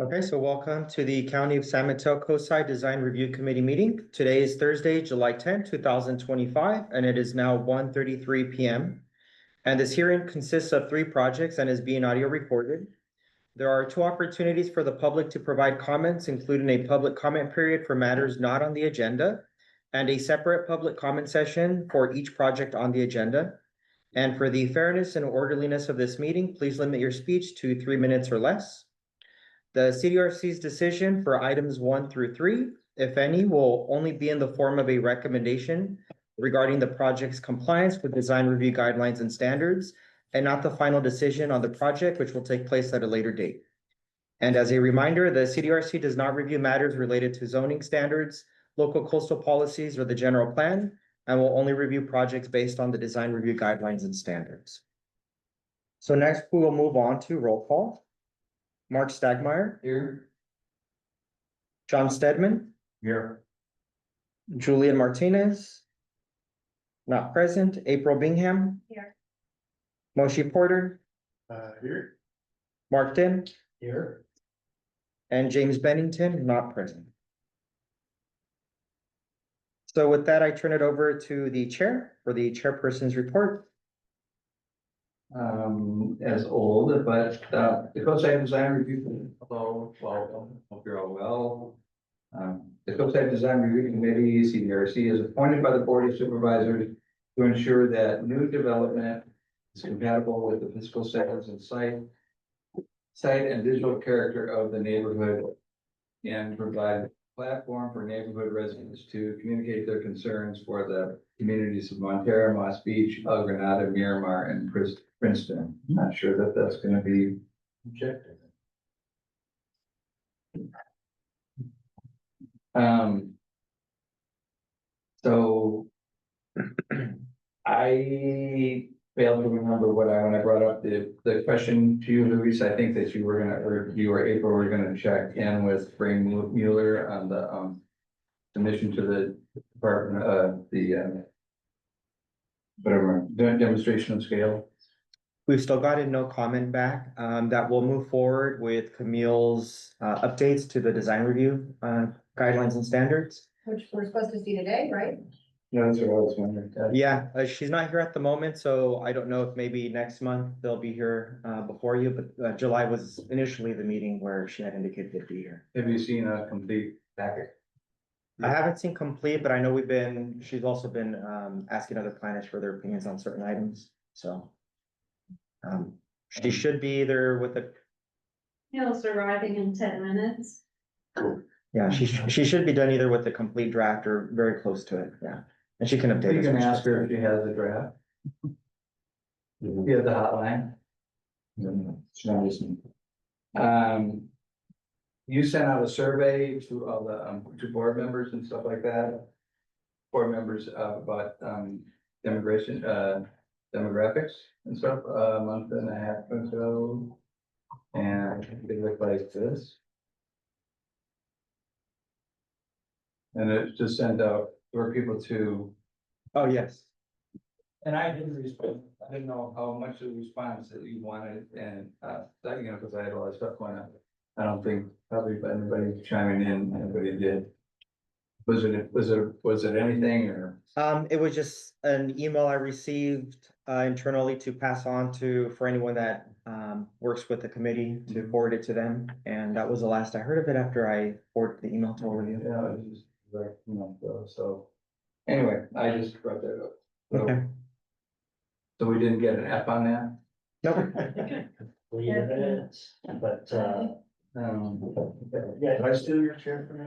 Okay, so welcome to the County of San Mateo Coastside Design Review Committee meeting. Today is Thursday, July 10th, 2025, and it is now 1:33 p.m. And this hearing consists of three projects and is being audio recorded. There are two opportunities for the public to provide comments, including a public comment period for matters not on the agenda and a separate public comment session for each project on the agenda. And for the fairness and orderliness of this meeting, please limit your speech to 3 minutes or less. The CDRC's decision for items 1 through 3, if any, will only be in the form of a recommendation regarding the project's compliance with design review guidelines and standards, and not the final decision on the project, which will take place at a later date. And as a reminder, the CDRC does not review matters related to zoning standards, local coastal policies, or the general plan, and will only review projects based on the design review guidelines and standards. So next, we will move on to roll call. Mark Stagmeyer. Here. John Stedman, Here. Julian Martinez. Not present. April Bingham. Here. Moshi Porter, Here. Mark Din, Here. and James Bennington, not present. So with that, I turn it over to the chair for the chairperson's report. As old, but the Coastside Design Review, hello, welcome, hope you're all well. The Coastside Design Review Committee, CDRC, is appointed by the Board of Supervisors to ensure that new development is compatible with the physical settings and site and visual character of the neighborhood, and provide a platform for neighborhood residents to communicate their concerns for the communities of Montero, Moss Beach, El Granada, Miramar, and Princeton. I'm not sure that that's going to be objective. So I failed to remember when I brought up the question to you, Luis. I think that you were gonna, or you or April were gonna check in with Frank Mueller on the submission to the department, whatever, demonstration of scale. We've still gotten no comment back. That will move forward with Camille's updates to the design review guidelines and standards. Which we're supposed to see today, right? Yeah, that's what I was wondering. Yeah, she's not here at the moment, so I don't know if maybe next month they'll be here before you, but July was initially the meeting where she had indicated they'd be here. Have you seen a complete packet? I haven't seen complete, but I know she's also been asking other planners for their opinions on certain items, so. She should be either with the, He'll arriving in 10 minutes. yeah, she should be done either with the complete draft or very close to it, yeah. And she can update You us. can when she ask her does if she has a draft. You have the hotline. You sent out a survey to all the, to board members and stuff like that. Board members about, immigration, demographics and stuff, a month and a half ago. And they look like this. And it's just sent out for people to. Oh, yes. And I didn't respond, I didn't know how much of a response that you wanted, and, that, you know, because I had all that stuff going on. I don't think probably anybody chiming in, anybody did. Was it anything, or? It was just an email I received internally to pass on for anyone that works with the committee to forward it to them. And that was the last I heard of it after I forwarded the email to all of you. Yeah, it was just like, you know, so, anyway, I just brought that up. So- Okay. So we didn't get an F on that? Nope. Well, yeah, it is, but, yeah, can I steal your chair for me?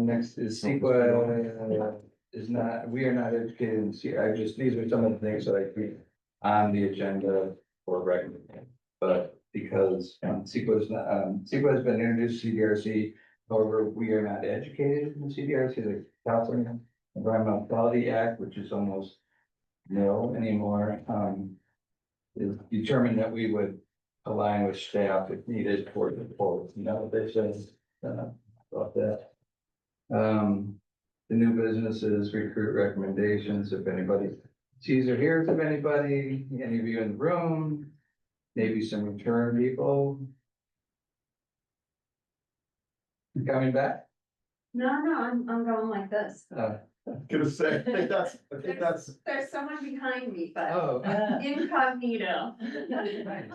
Next is CEQA, is not, we are not educated in these are some of the things that I keep on the agenda for recommendation. But because CEQA is not, CEQA has been introduced to CDRC, however, we are not educated in CDRC, the California Environmental Quality Act, which is almost nil anymore, is determined that we would align with staff if needed for the polls, you know, what they said about that. The new businesses, recruit recommendations, if anybody sees or hears of anybody, any of you in the room, maybe some return people. Coming back? No, I'm going like this. Gonna say, I think that's, There's someone behind me, but Oh. incognito. Nice.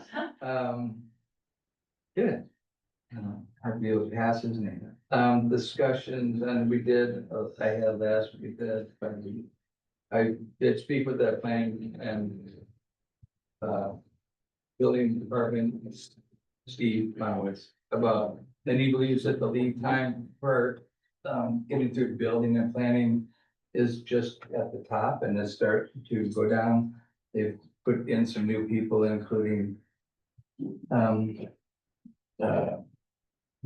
Good. Our deal passes and, discussions, and we did, I had last week that, I did speak with the planning and, building department, Steve Manowitz, about, and he believes that the lead time for, getting through building and planning is just at the top and it's start to go down. They've put in some new people, including,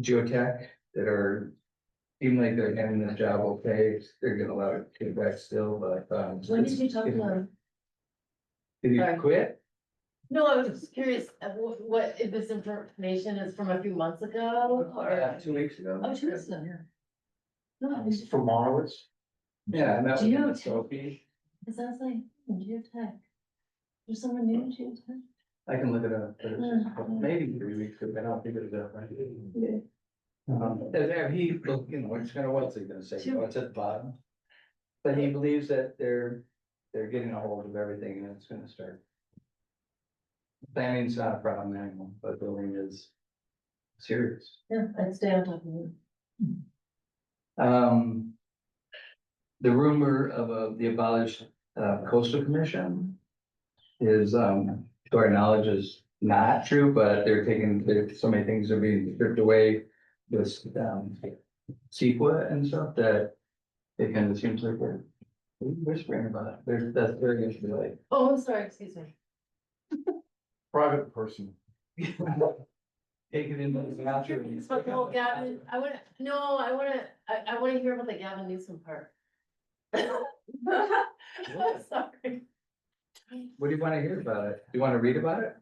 geotech that are, seem like they're having the job okay. They're getting a lot of kickback still, but, When did you talk to them? Did you Sorry. quit? No, I was just curious, what, if this information is from a few months ago, or? 2 weeks ago. Oh, 2 weeks ago. No, from Marwitz. Yeah, and that was Geotech. Sophie. it sounds like geotech. There's someone new in geotech? I can look it up, but it's maybe 3 weeks ago, I don't think it was that right. And he, you know, it's kind of, what's he gonna say, what's at the bottom? But he believes that they're getting a hold of everything and it's gonna start. Planning's not a problem anymore, but building is serious. Yeah, I'd stay on top of it. The rumor of the abolished coastal commission is, to our knowledge, is not true, but they're taking, so many things are being stripped away. This, CEQA and stuff that it kind of seems like they're whispering about it. That's very interesting, like. Oh, I'm sorry, excuse me. Private person. Take it into the future. It's about the whole Gavin, I wanna hear about the Gavin Newsom part. Sorry. What do you want to hear about it? Do you want to read about it?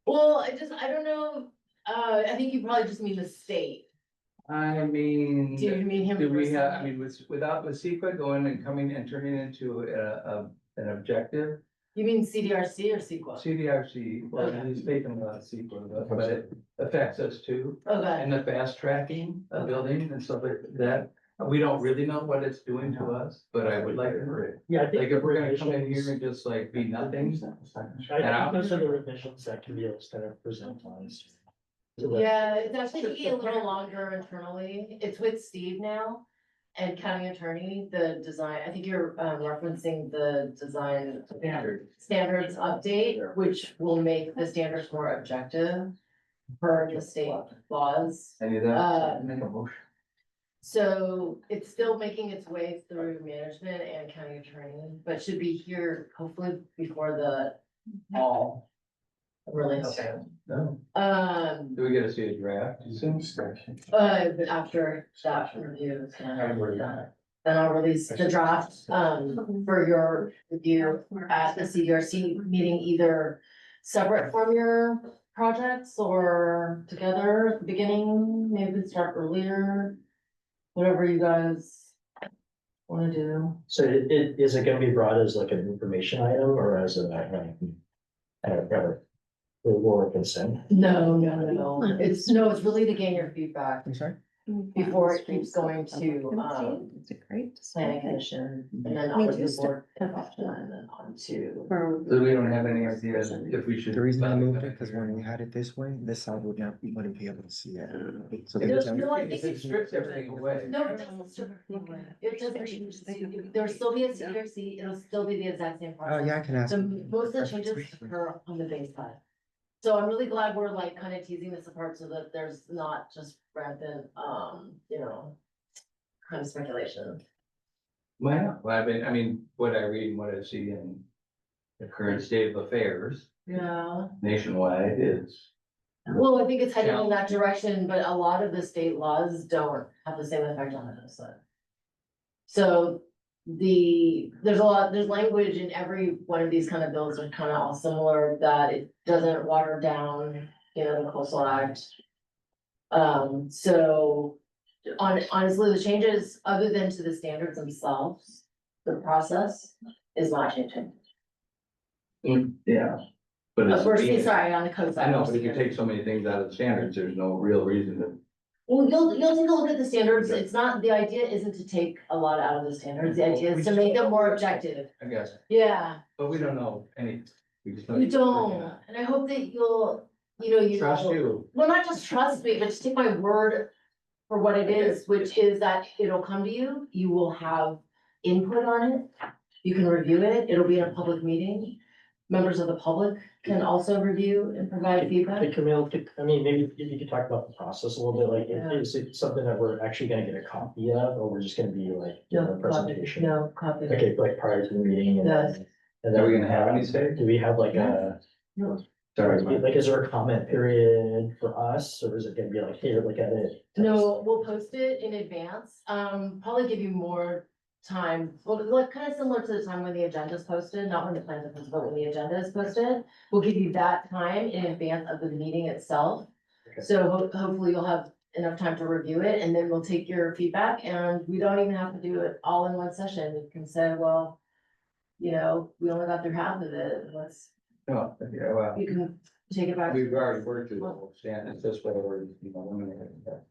Well, I don't know, I think you probably just mean the state. I mean. Do you mean him? Do we have, I personally? mean, with CEQA going and coming and turning into an objective, You mean CDRC or CEQA? CDRC, well, Okay. he's taken a lot of CEQA, but it affects us too. Okay, And the fast tracking of building and stuff like that, we don't really know what it's doing to us, but I would like to. Yeah, I think. Like, if we're gonna come in here and just like be nothing. I think those are the revisions that can be able to present on. yeah, it's actually taking a little longer internally, it's with Steve now. And county attorney, the design, I think you're referencing the design standards update, which will make the standards more objective. Per the state laws. Any of that, make a motion. So it's still making its way through management and county attorney, but should be here hopefully before the fall. I'm really hoping. No. Do we get to see a draft soon? After that review is done. Then I'll release the draft, for your review at the CDRC meeting, either separate from your projects or together at the beginning, maybe we start earlier. Whatever you guys wanna do. So is it gonna be brought as like an information item or as a or consent? No, it's really to gain your feedback I'm sorry? before it keeps going to, It's a great. planning commission and then on to the board. And then on to. So we don't have any idea if we should. The reason I moved it, because when we had it this way, this side would not, we wouldn't be able to see it. So they just- No, I think It strips everything away. No, it doesn't strip everything away. It doesn't, there'll still be a CDRC, it'll still be the exact same Oh, process. yeah, I can ask. So most of the changes occur on the base side. So I'm really glad we're like kind of teasing this apart so that there's not just rampant, kind of speculation. Why not? Well, I mean, what I read and what I see in the current state of affairs Yeah. nationwide is. Well, I think it's heading in that direction, but a lot of the state laws don't have the same effect on it, so. So there's language in every one of these kind of bills are kind of all similar, that it doesn't water down, the coastal act. So honestly, the changes, other than to the standards themselves, the process is not changing. Yeah. But it's. Sorry, on the coast. I know, but if you take so many things out of the standards, there's no real reason to Well, you'll take a look at the standards. It's not, the idea isn't to take a lot out of the standards. The idea is to make them more objective. I guess, Yeah, but we don't know any. We just know you you're working don't, on and I hope that you'll, it. Trust know. you. Well, not just trust me, but just take my word for what it is, which is that it'll come to you, you will have input on it. You can review it, it'll be in a public meeting. Members of the public can also review and provide feedback. Hey, Camille, I mean, maybe if you could talk about the process a little bit, like, Yeah. is it something that we're actually gonna get a copy of, or we're just gonna be like, doing a presentation? No, copy. Okay, like prior to the meeting and Yes. then. And then Are we gonna have any say? Do we have like a, Sorry, Mike. like, is there a comment period for us, or is it gonna be like, here, look at it? No, we'll post it in advance, probably give you more time, well, like kind of similar to the time when the agenda is posted, not when the plans are posted, but when the agenda is posted. We'll give you that time in advance of the meeting itself. Okay. So hopefully you'll have enough time to review it, and then we'll take your feedback, and we don't even have to do it all in one session. We can say, well, we only got through half of it, let's, No, yeah, well, you can take it back. we've already worked through the whole stand, it's just whatever, eliminating that.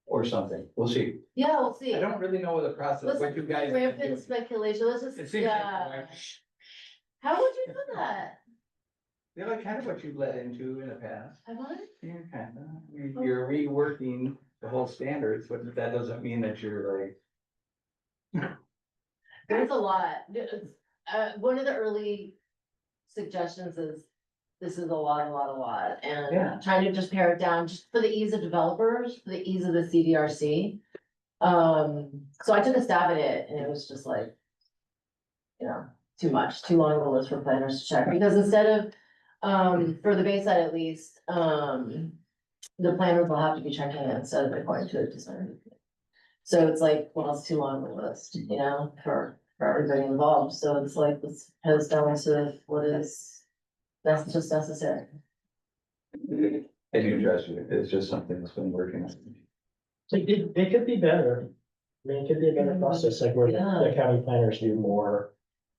Or something, we'll see. Yeah, we'll see. I don't really know what the process, Let's what you guys. rampant speculation, let's It just, seems yeah. like, How would you do that? they're like kind of what you've led into in the past. Have I? Yeah, kind of. You're reworking the whole standards, but that doesn't mean that you're like. There's a lot. One of the early suggestions is, this is a lot, Yeah. and trying to just pare it down, just for the ease of developers, for the ease of the CDRC. So I took a stab at it, and it was just like, too much, too long of a list for planners to check, because instead of, for the Bayside at least, the planners will have to be checking it instead of according to a design. So it's like, well, it's too long of a list, for everybody involved, so it's like, let's head us down to what is, that's just necessary. And you trust you, it's just something that's been working. So it could be better. I mean, it could be a better process, like where the county planners do more.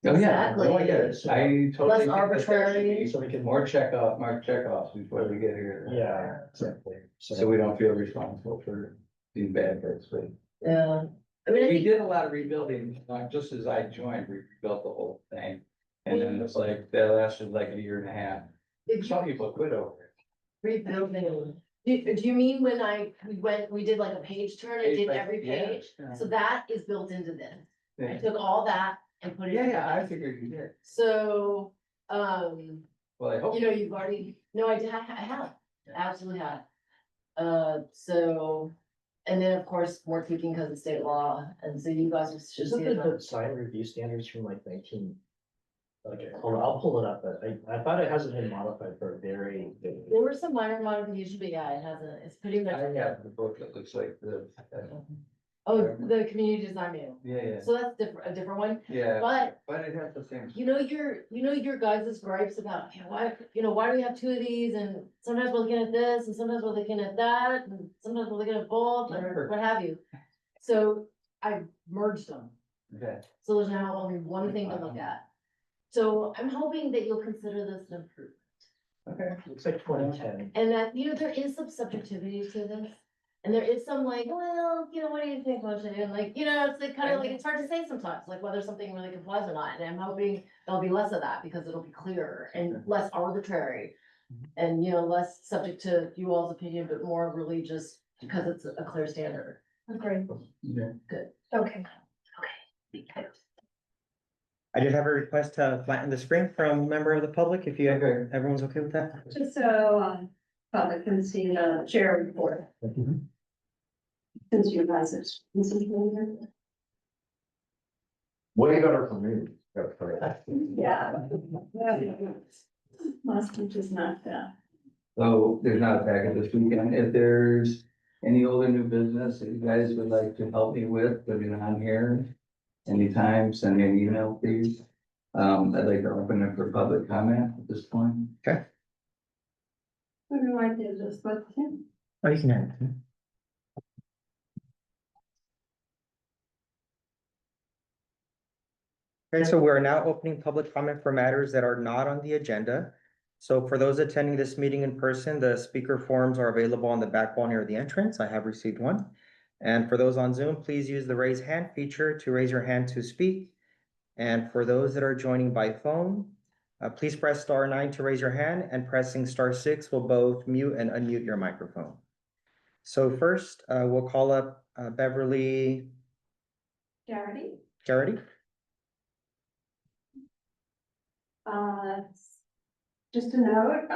Oh, yeah. Exactly. Oh, I get it. I totally. Less think that there should arbitrary. be So we can, More checkoffs before we get here. yeah, exactly. So we don't feel responsible for being bad guys, but. Yeah, I mean, I We think, did a lot of rebuilding, just as I joined, we rebuilt the whole thing. And then it's like, that lasted like a year and a half. if you Some people quit over it. rebuilding, do you mean when we did like a page turn, it did every Yeah, page? yeah. So that is built into this. I Yeah, took all that and put it. yeah, I in. figured you did. So, Well, I hope. you've already, no, I have, absolutely have. So, and then of course, more tweaking because of state law, and so you guys should see Isn't it. the design review standards from like 19? Okay, I'll pull it up, but I thought it hasn't been modified for a very. There were some minor modifications, but yeah, it hasn't, it's pretty much, I have the book that looks like the, oh, the community design manual. yeah, So that's a different one, yeah, but but it has the same. your guys' gripes about, why do we have two of these, and sometimes we're looking at this, and sometimes we're looking at that, and sometimes we're looking at both, or what have you. So I merged them, Okay. so there's now only one thing to look at. So I'm hoping that you'll consider this an improvement, Okay. Looks like 2010. and that, there is some subjectivity to this. And there is some like, well, what do you think, Moshe? And like, it's like kind of like, it's hard to say sometimes, like whether something really complies or not. And I'm hoping there'll be less of that because it'll be clearer and less arbitrary. And, less subject to you all's opinion, but more really just because it's a clear standard. Great, Yeah. okay. I did have a request to flatten the screen from a member of the public, if Okay. everyone's okay with that. Just so, public can see the chair report, since you guys are. Way better for me. Yeah. Must be just not that. So there's not a packet this weekend. If there's any old or new business that you guys would like to help me with, put it on here. Anytime, send me an email, please. I'd like to open it for public comment at this point. Who do I do this with him? Oh, you can have it. Okay, so we're now opening public comment for matters that are not on the agenda. So for those attending this meeting in person, the speaker forms are available on the back wall near the entrance. I have received one. And for those on Zoom, please use the raise hand feature to raise your hand to speak. And for those that are joining by phone, please press *9 to raise your hand, and pressing *6 will both mute and unmute your microphone. So first, we'll call up Beverly Garrity. Just a note,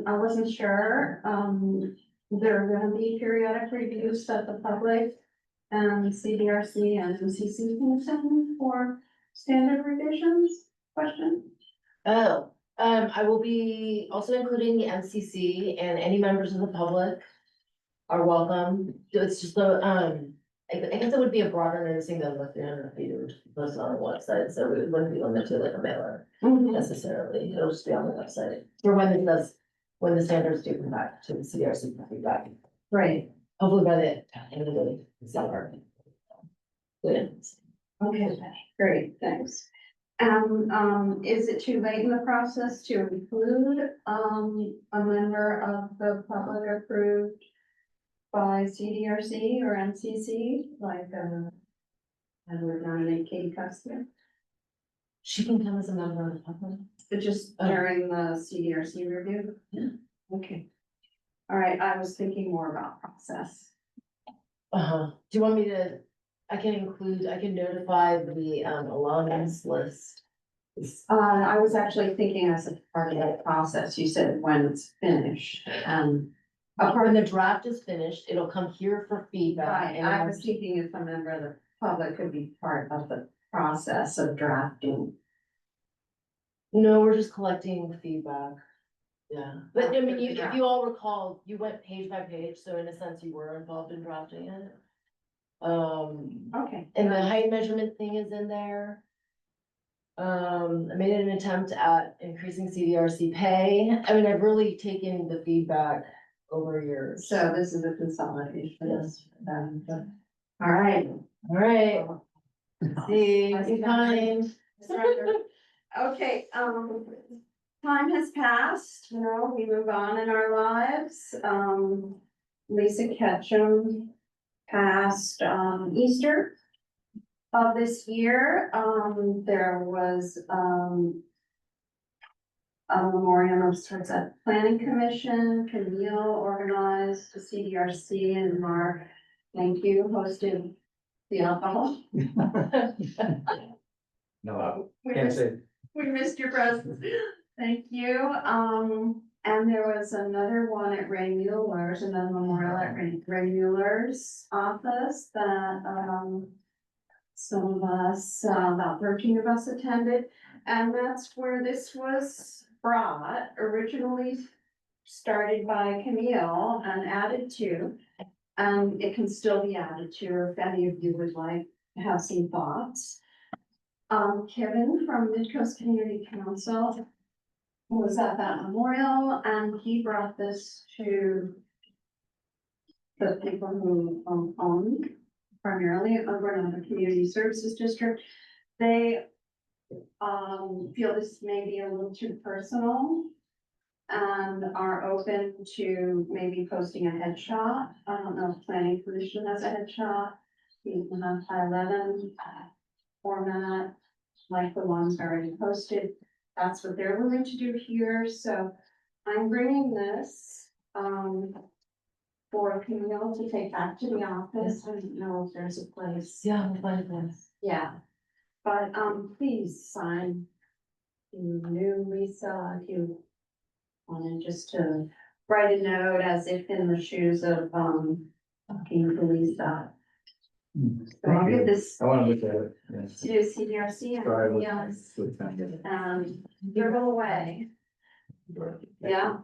I wasn't sure, there are gonna be periodic reviews that the public and CDRC and MCC can send for standard revisions, question? Oh, I will be also including the MCC, and any members of the public are welcome. It's just I guess it would be a broader noticing than what the feeder posted on the website, so it wouldn't be limited to like a mailer necessarily. It'll just be on the website for when the standards do come back to the CRC for feedback. Right, Hopefully by the end of the day, summer. Good. okay, great, thanks. And, is it too late in the process to include, a member of the public approved by CDRC or MCC, like, I would nominate Katie Custer, She can come as a member of the public. but just during the CDRC review? Yeah. Okay. All right, I was thinking more about process. Do you want me to, I can notify the alumnus list. I was actually thinking as a part of that process, you said when it's finished, When the draft is finished, it'll come here for feedback. right, and I was thinking if a member of the public could be part of the process of drafting. No, we're just collecting feedback. Yeah, but I mean, if you all recall, you went page by page, so in a sense you were involved in drafting it. Okay. And the height measurement thing is in there. I made an attempt at increasing CDRC pay. I mean, I've really taken the feedback over years. So this is a consolidation. Yes. All right. All right, see, be kind. Okay, time has passed, we move on in our lives. Lisa Ketchum passed, Easter of this year. There was, a memoriam of sorts at Planning Commission. Camille organized the CDRC, and Mark, thank you, hosted the alcohol. No, We can't missed- say. We missed your presence. Thank you. And there was another one at Ray Mueller's, another memorial at Ray Mueller's office that, some of us, about 13 of us attended. And that's where this was brought, originally started by Camille and added to. And it can still be added to if any of you would like to have some thoughts. Kevin from Midcoast Community Council was at that memorial, and he brought this to the people who own primarily the Community Services District. They feel this may be a little too personal and are open to maybe posting a headshot. I don't know if Planning Commission has a headshot. You can have high-11 format, like the ones already posted. That's what they're willing to do here, so I'm bringing this, for Camille to take back to the office. I don't know if there's a place. Yeah, we'll find this. Yeah, but, please sign. You knew Lisa, if you wanted just to write a note as if in the shoes of, talking to Lisa. So I'll give this I wanna look at it, yes. to CDRC Sorry, and, look- yes, look at it. dribble away, yeah.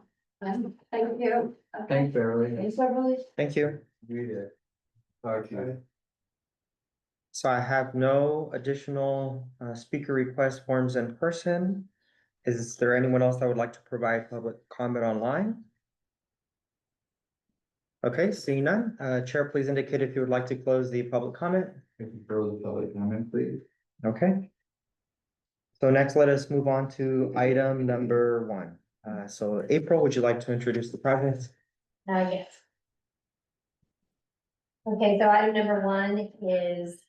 Thank you. Thanks, Beverly. Thanks, Beverly. Thank you. You did. Talk to you. So I have no additional speaker request forms in person. Is there anyone else that would like to provide public comment online? Okay, seeing none, Chair, please indicate if you would like to close the public comment. If you throw the public comment, please. Okay. So next, let us move on to item number 1. So April, would you like to introduce the project? Yes. Okay, so item number one is,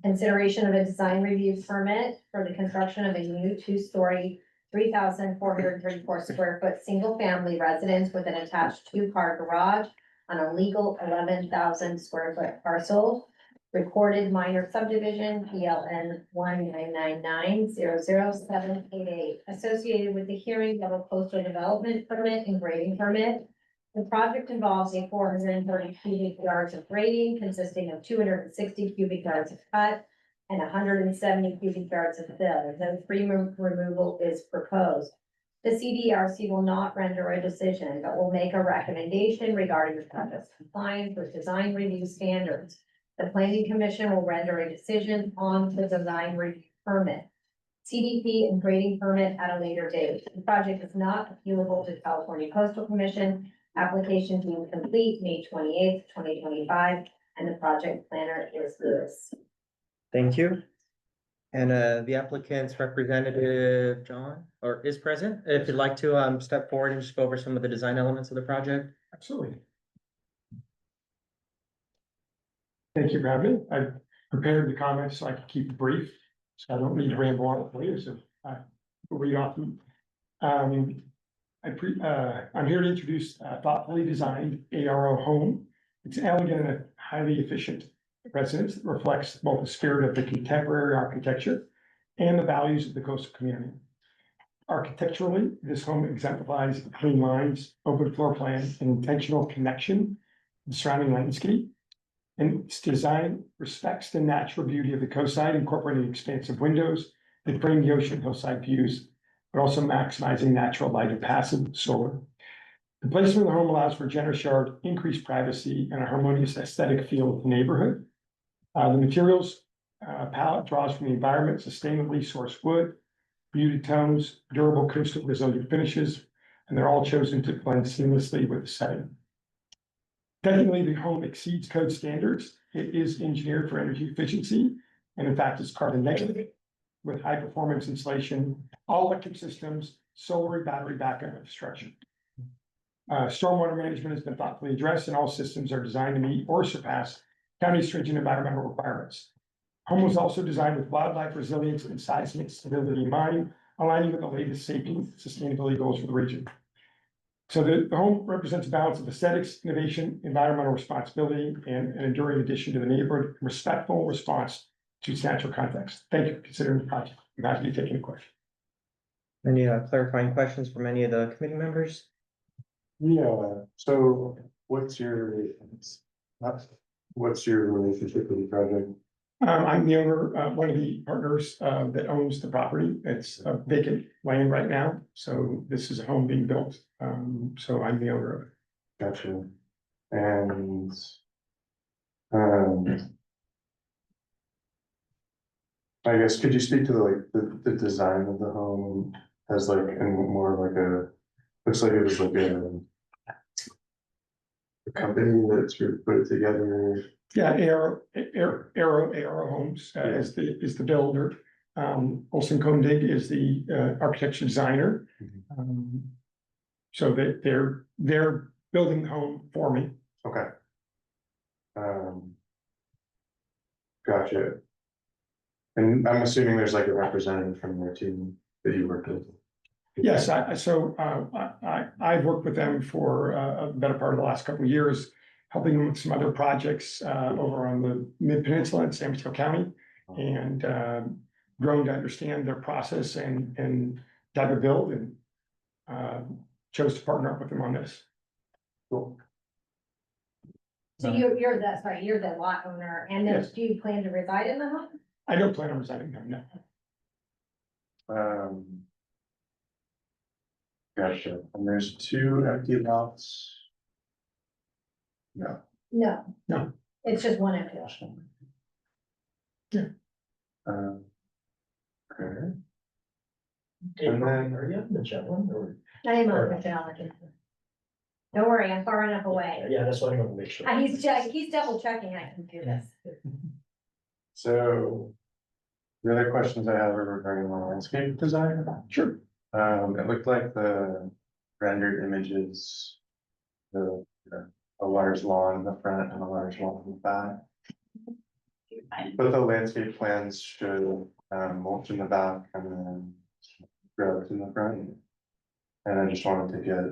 consideration of a design review permit for the construction of a new two-story, 3,434 square foot, single-family residence with an attached two-car garage on a legal 11,000 square foot parcel. Recorded minor subdivision, PLN 199900788, associated with the hearing of a coastal development permit and grading permit. The project involves a 430 cubic yards of grading consisting of 260 cubic yards of cut and 170 cubic yards of fill. No tree removal is proposed. The CDRC will not render a decision, but will make a recommendation regarding the project's compliance with design review standards. The planning commission will render a decision on the design review permit, CDP and grading permit at a later date. The project is not appealable to California Coastal Commission. Application being complete May 28th, 2025, and the project planner is Lewis. Thank you. And the applicant's representative, John, or is present, if you'd like to step forward and just go over some of the design elements of the project. Absolutely. Thank you for having me. I prepared the comments so I can keep it brief, so I don't need to ramble on for you, so I will read off them. I'm here to introduce a thoughtfully designed ARO home. It's elegant and highly efficient residence that reflects both the spirit of the contemporary architecture and the values of the coastal community. Architecturally, this home exemplifies clean lines, open floor plan, and intentional connection with the surrounding landscape. And its design respects the natural beauty of the coastside, incorporating expansive windows that bring the ocean hillside views, but also maximizing natural light and passive solar. The placement of the home allows for generous yard, increased privacy, and a harmonious aesthetic feel of the neighborhood. The materials palette draws from the environment, sustainably sourced wood, muted tones, durable coastal resilient finishes, and they're all chosen to blend seamlessly with the setting. Technically, the home exceeds code standards. It is engineered for energy efficiency, and in fact, it's carbon negative with high performance insulation, all electric systems, solar and battery backup infrastructure. Stormwater management has been thoughtfully addressed, and all systems are designed to meet or surpass county stringent environmental requirements. Home was also designed with wildlife resilience and seismic stability in mind, aligning with the latest safety and sustainability goals for the region. So the home represents a balance of aesthetics, innovation, environmental responsibility, and an enduring addition to the neighborhood, respectful response to its natural context. Thank you for considering the project. I'm happy to take any questions. Any clarifying questions from any of the committee members? Yeah, so what's your relationship with the project? I'm the owner, one of the partners that owns the property. It's vacant land right now, so this is a home being built. So I'm the owner of it. Gotcha. And I guess could you speak to the design of the home as like and more like a looks like it was like a company that's put it together. Yeah, Arrow Homes is the builder. Olson Koenig is the architecture designer. So they're building the home for me. Okay. Gotcha. And I'm assuming there's like a representative from their team that you worked with. Yes, I've worked with them for a better part of the last couple of years, helping them with some other projects over on the Mid-Peninsula in San Mateo County, and grown to understand their process and type of build, and chose to partner up with them on this. Cool. So you're the lot owner, and then Yes. do you plan to reside in the home? I don't plan on resigning them, no. Gotcha. And there's 2 empty lots. No. No. No. It's just one empty lot. Okay. And then- are you up in the chat one or? I am on the calendar. Don't worry, I'm far enough away. Yeah, that's what I want to make sure. He's double checking I can do this. So the other questions I have are regarding the landscape design. Sure. It looked like the rendered images, a large lawn in the front and a large lawn in the back. But the landscape plans show, mulch in the back and then grass in the front. And I just wanted to get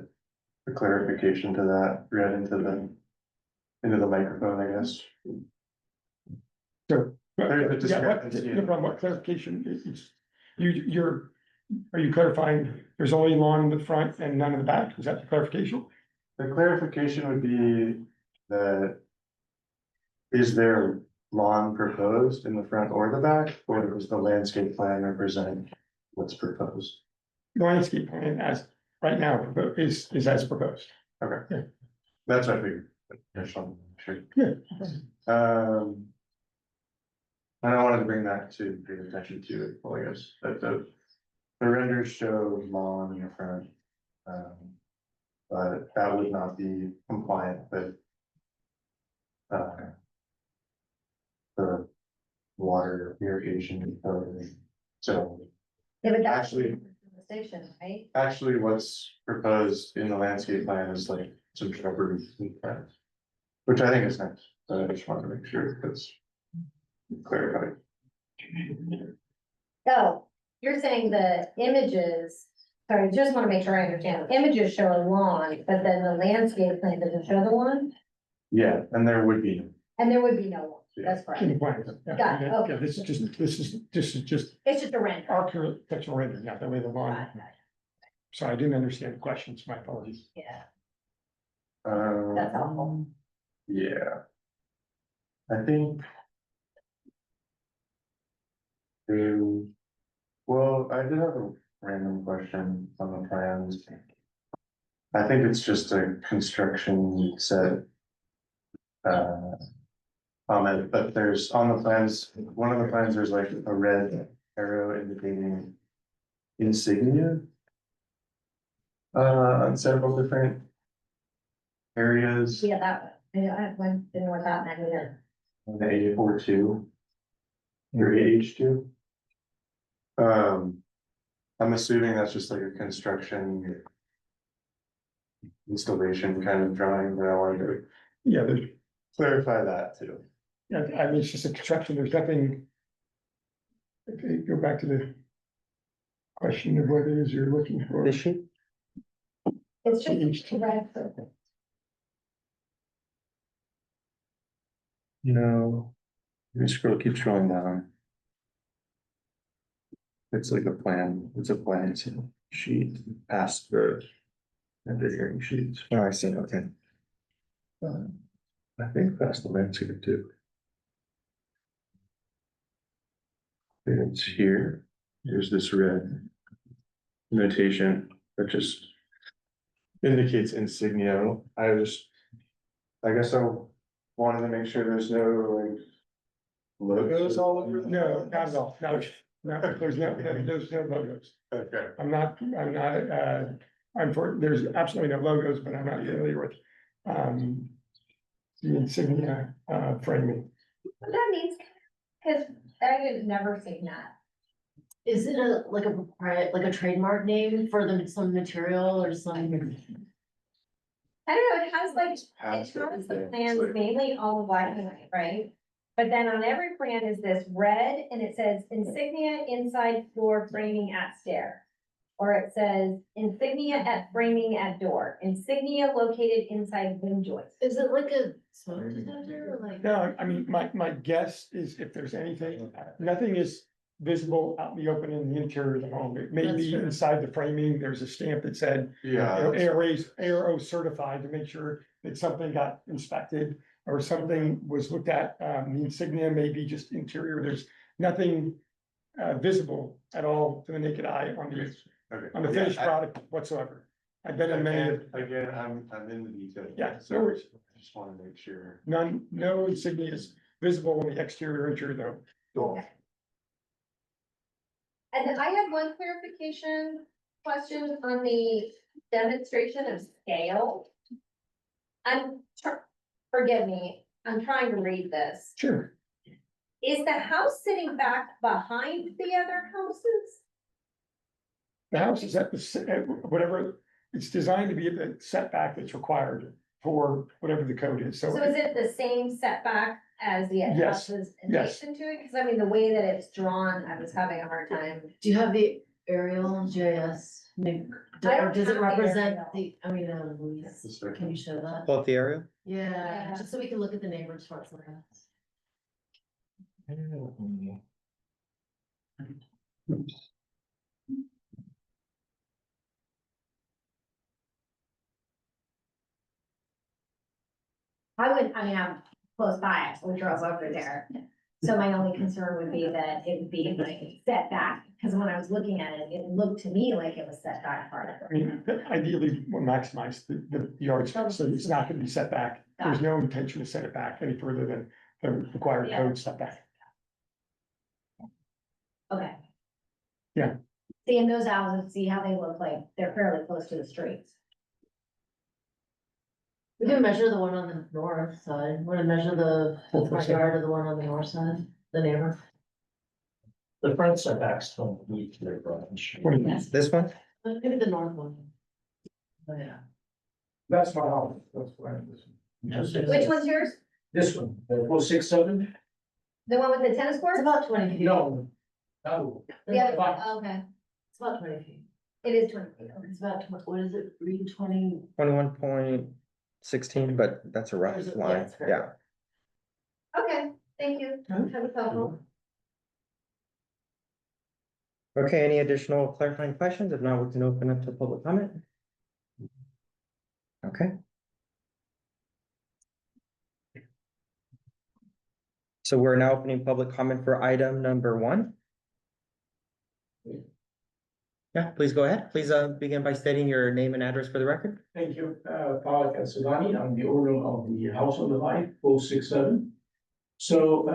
a clarification to that, read into the microphone, I guess. So. There's a Yeah, what, discrepancy. no problem, what clarification is, are you clarifying, there's only lawn in the front and none in the back, is that the clarification? The clarification would be that is there lawn proposed in the front or the back, or does the landscape plan represent what's proposed? The landscape plan as, right now, is as proposed. Okay. Yeah. That's what I figured. I just wanted to make Yeah. sure. And I wanted to bring that to your attention to it, well, I guess, that the renders show lawn in the front. But that would not be compliant with the water irrigation code. So Yeah, but that's Actually- the station, right? actually, what's proposed in the landscape plan is like some shrubbery and plants, which I think is nice, but I just wanted to make sure that's clarified. So, you're saying the images, sorry, just wanna make sure I understand, images show a lawn, but then the landscape plan doesn't show the lawn? Yeah, and there would be, And there would be no lawn, that's In the correct, plan. Yeah, Got it, okay. yeah, this is just it's just a rent. architectural rendering, yeah, that way the lawn, sorry, I didn't understand the questions, my apologies. Yeah, that's helpful. yeah. I think. Well, I did have a random question on the plans. I think it's just a construction set. Comment, but there's on the plans, one of the plans, there's like a red arrow indicating insignia. On several different areas. Yeah, that one, I didn't know what that meant either. On the A42. Or AH2. I'm assuming that's just like a construction. Installation kind of drawing, but I wanted to Yeah, there's, clarify that too. yeah, I mean, it's just a construction, there's nothing. Okay, go back to the question of what it is you're looking for. This sheet? It's Each- just red. No. Let me keep scrolling down. It's like a plan, it's a plan sheet past the. And the hearing sheets. Oh, I see, okay. I think that's the landscape too. And it's here, here's this red. Notation that just. Indicates insignia, I guess I wanted to make sure there's no like. Logos all over? No, not at all, no, there's no logos. Okay. There's absolutely no logos, but I'm not familiar with, the insignia, framing. What that means, cause I had never seen that. Is it like a trademark name for some material or some? I don't know, it has like, it has the plans mainly all black and white, right? But then on every plan is this red and it says insignia inside floor framing at stair. Or it says insignia at framing at door, insignia located inside wind joist. Is it like a smoke detector or like? No, I mean, my guess is if there's anything, nothing is visible out in the open in the interior of the home. It may That's be true. inside the framing, there's a stamp that said, Yeah. ARO certified to make sure that something got inspected or something was looked at. The insignia may be just interior, there's nothing visible at all to the naked eye on the finished product whatsoever. I've been in many, Again, I'm in the detail. Yeah, So no I worries. just wanna make sure. no insignias visible on the exterior or interior though. And then I had one clarification question on the demonstration of scale. Forgive me, I'm trying to read this. Sure. Is the house sitting back behind the other houses? The house is at whatever, it's designed to be at the setback that's required for whatever the code is, So is it the same setback as the Yes, houses yes. adjacent to it? Cause I mean, the way that it's drawn, I was having a hard time. Do you have the aerial GIS? Maybe- I don't Or does it have the represent aerial. the, I mean, Louise, can you show that? Pull up the area. Yeah, Yeah. just so we can look at the neighbors' parts of the house. I mean, I'm close by, we drove over there. So my only concern would be that it would be like set back, because when I was looking at it, it looked to me like it was set back farther. I mean, ideally, we'll maximize the yard space, so it's not gonna be set back. There's no intention to set it back any further than the required Yeah. code setback. Okay. Yeah. Seeing those houses, see how they look like, they're fairly close to the streets. We can measure the one on the north side, we're gonna measure the front yard of the one on the north side, the neighbor. The front setbacks don't meet their garage. Yes. This one? Maybe the north one. Oh, yeah. That's my house, that's why. Which one's yours? This one, 467? The one with the tennis It's court? about 20 feet. No. No. The other one, Five. oh, okay, It's about 20 feet. it is 20 feet, okay. It's about, what is it, 320? 21.16, but that's a rough There's a- line, it's very yeah. rough. Okay, thank you, that was helpful. Okay, any additional clarifying questions? If not, we can open up to public comment. Okay. So we're now opening public comment for item number 1. Yeah, please go ahead. Please begin by stating your name and address for the record. Thank you, Paul Castellani, I'm the owner of the house on the line, 467. So,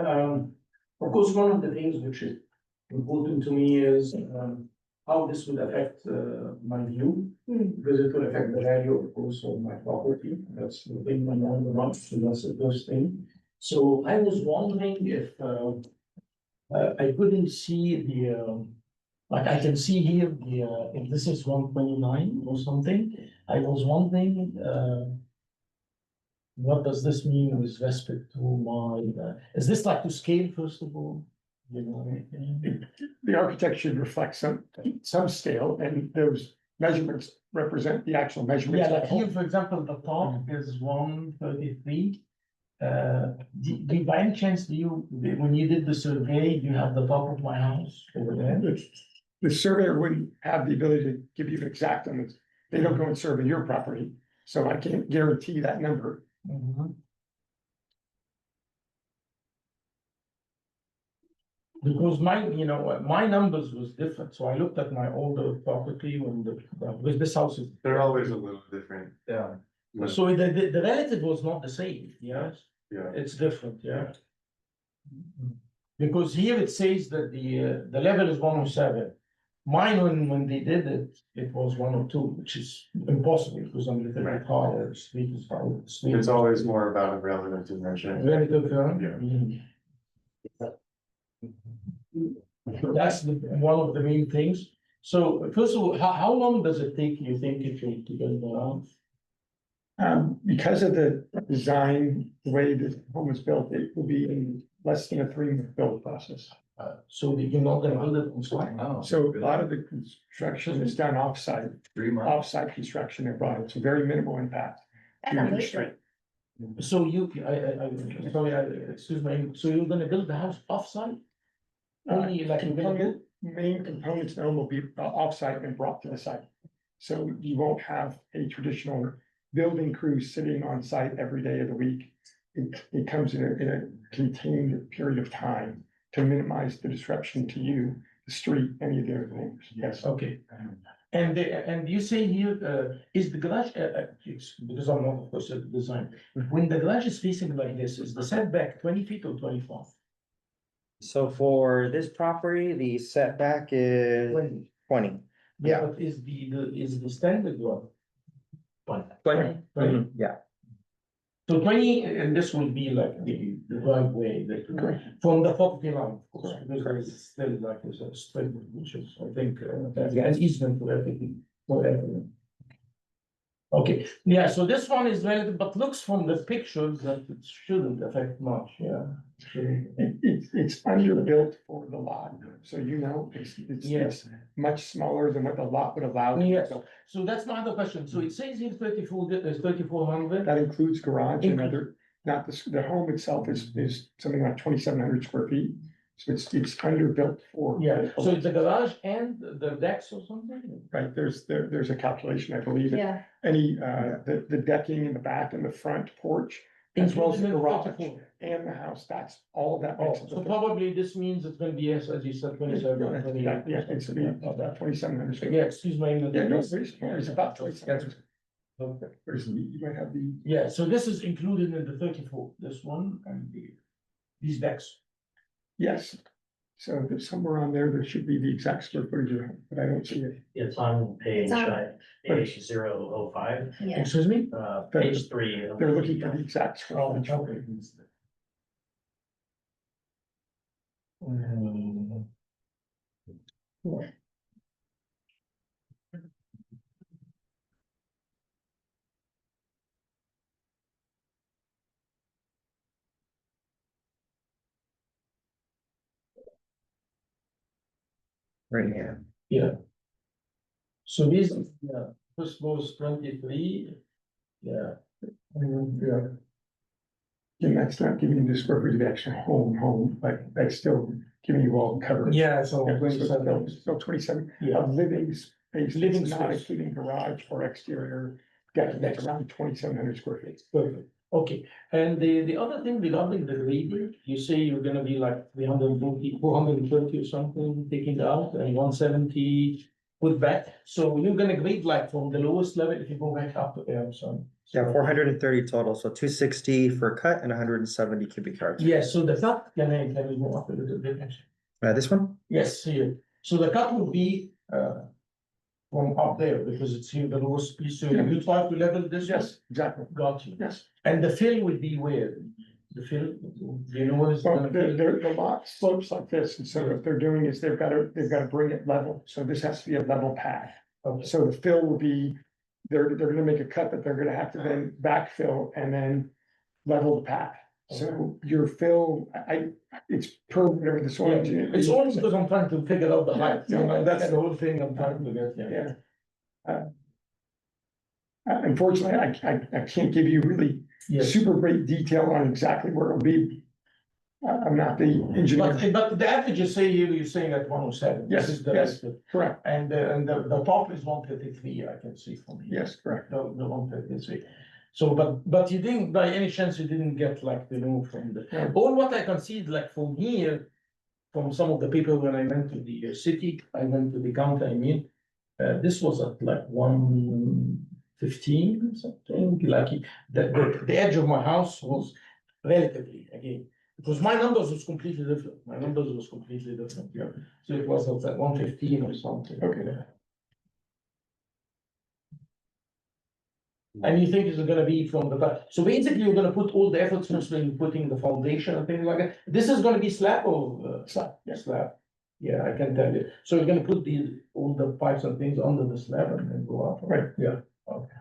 of course, one of the things which is important to me is, how this would affect, my view. Because it will affect the value, of course, of my property, that's the thing I'm on the run, so that's the first thing. So I was wondering if, I couldn't see the, like I can see here, the, if this is 129 or something, I was wondering, what does this mean with respect to my, is this like to scale, first of all? You know, The architecture reflects some scale, and those measurements represent the actual measurements. yeah, of the like here, home. for example, the top is 133. Do by any chance, when you did the survey, you have the top of my house over there? The surveyor wouldn't have the ability to give you an exact on they don't go and survey your property, so I can't guarantee that number. Mhm. Because my numbers was different, so I looked at my older property when because this house is. They're always a little different. Yeah, so the relative was not the same, yes, Yeah. it's different, yeah. Because here it says that the level is 107. Mine, when they did it, it was 102, which is impossible, because I'm a little bit higher, street is higher. It's always more about a relative dimension. Relative, Yeah. Mhm. That's one of the main things. So first of all, how long does it take, you think, to build the house? Because of the design, the way the home is built, it will be in less than a 3-month build process. So you're not gonna build it on site? So a lot of the construction is done offsite, 3 months. offsite construction involved, so very minimal impact. That's to your amazing. street. So sorry, excuse me, so you're gonna build the house off-site? Only like you're gonna build? Main components though will be offsite and brought to the site. So you won't have a traditional building crew sitting on site every day of the week. It comes in a contained period of time to minimize the disruption to you, the street, any of the other things. Yes. Okay. And you say here, is the garage, because I'm not, of course, a design, when the garage is facing like this, is the setback 20 feet or 25? So for this property, the setback is 20. Yeah, but is the standard one? 20. Mhm, yeah. So 20, and this will be like the driveway, from the property line, of course, because there's still like this straight, which is, I think, an easement to everything, for everything. Okay, yeah, so this one is relative, but looks from the pictures that it shouldn't affect much, yeah. It's underbuilt for the lot, so it's much smaller than what the lot would allow. Yes, so that's my other question, so it says here 3,400. That includes garage and other, not the home itself is something like 2,700 square feet. So it's underbuilt for. Yeah, so it's a garage and the decks or something? Right, there's a calculation, I believe. Yeah. Any, the decking in the back and the front porch, as well as the garage and the house, that's all of that. Oh, makes up so the- probably this means it's gonna be, yes, as you said, 27, 28. Yeah, it's about 2,700. Yeah, excuse my English. Yeah, no, it's about 2,700. You might have the. Yeah, so this is included in the 34, this one and these decks. Yes, so there's somewhere on there should be the exact square footage, of it, but I don't see it. It's on page, It's on- page 005, Yeah. Excuse me? page 3. They're looking for the exact square Oh, footage. okay. Right here. Yeah. So these, yeah, this was 23, yeah. Yeah. And that's not giving you the square footage of the actual home, but that's still giving you all coverage. Yeah, so Yeah, so it's 27, still 27, yeah. a living space, Living it's not space. including garage or exterior, that's around 2,700 square feet. Perfect, okay, and the other thing regarding the grading, you say you're gonna be like 340, 430 or something taking out and 170 put back, so you're gonna grade like from the lowest level if you go back up to there, so. Yeah, 430 total, so 260 for cut and 170 cubic yards. Yes, so the cut, can we go up a little bit? This one? Yes, here, so the cut would be, from up there, because it's here the lowest piece, so you try to level this? one? Yes, exactly, Got you. yes. And the fill would be where? The fill, do you know what it's Well, gonna be? the lot slopes like this, and so what they're doing is they've got to bring it level, so this has to be a level pad. Okay. So the fill will be, they're gonna make a cut that they're gonna have to then backfill and then level the pad. So your fill, it's per whatever the soil. Yeah, it's only because I'm trying to figure out the height, Yeah, no, that's that's- the whole thing I'm trying to get, yeah. Yeah. Unfortunately, I can't give you really Yes, super great detail on exactly where it'll be. I'm not the engineer, but the average you say here, you're saying at 107. Yes, This is the- yes. correct, And the top is 133, I can see from here. yes, correct. The 133. So, but you didn't, by any chance, you didn't get like the note from the, No. all what I can see is like from here. From some of the people when I went to the city, I went to the county, I mean, this was at like 115 or something, like the edge of my house was relatively, again. Because my numbers was completely different, yeah, so it was at 115 or something. Okay. And you think it's gonna be from the back, so basically you're gonna put all the efforts mostly in putting the foundation and things like that, this is gonna be slab or? Slab, yes. Slab, yeah, I can tell you, so you're gonna put all the pipes and things under the slab and then go up? Right. Yeah, okay.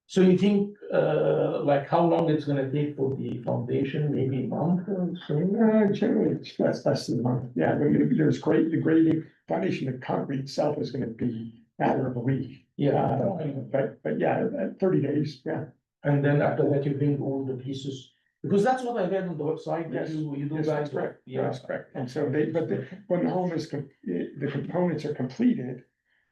So you think, like how long it's gonna take for the foundation, maybe a month or so? Generally, it's less than a month, yeah, I mean, the grading, foundation, the concrete itself is gonna be a matter of a week. Yeah, But yeah, 30 days, yeah. and then after that you bring all the pieces, because that's what I read on the website, that Yes. you do Yes, guys. that's correct. Yeah. That's correct. And so when the home is, the components are completed,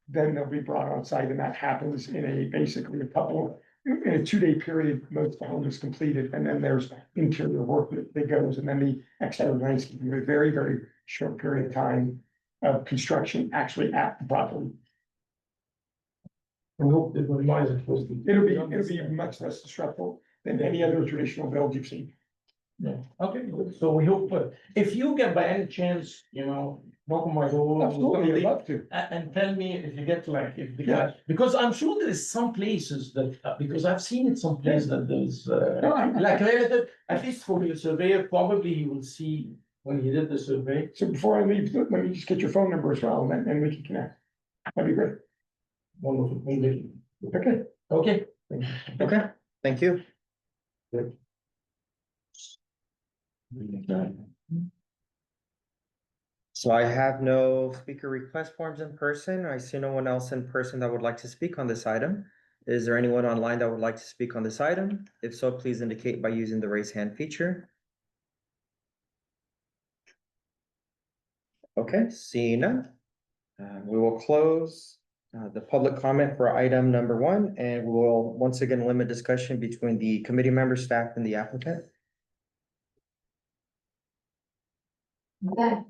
then they'll be brought on site, and that happens in basically in a 2-day period, most of the home is completed, and then there's interior work that goes, and then the exterior landscaping, a very, very short period of time of construction actually at the property. We hope it will minimize it. It'll be much less disruptive than any other traditional build you've seen. Yeah, okay, good. So we hope, if you get by any chance, knock on my door. Absolutely, I'd love to. And tell me if you get like, if the guy, because I'm sure there is some places that, because I've seen it some places that there's, like relative, at least for the surveyor, probably he will see when he did the survey. So before I leave, let me just get your phone number as well, and we can connect. That'd be great. Wonderful, maybe. Okay. Okay. Okay, thank you. So I have no speaker request forms in person. I see no one else in person that would like to speak on this item. Is there anyone online that would like to speak on this item? If so, please indicate by using the raise hand feature. Okay, seeing none. We will close the public comment for item number 1, and we will once again limit discussion between the committee member, staff, and the applicant. Okay.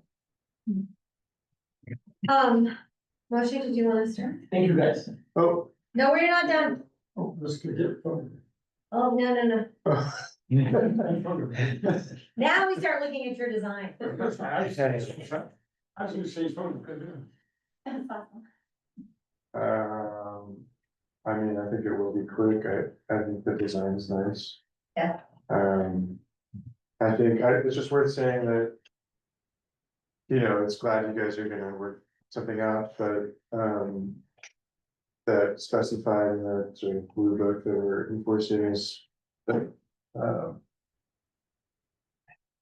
Moshi, did you want to start? Thank you, guys. Oh. No, we're not done. Oh, let's get it. Oh, no. Oh. Now we start looking at your design. That's fine. I was gonna say phone. I mean, I think it will be quick. I think the design is nice. Yeah. I think it's just worth saying that, you know, it's glad you guys are gonna work something out, but, that specifying the sort of blue book that we're enforcing is that,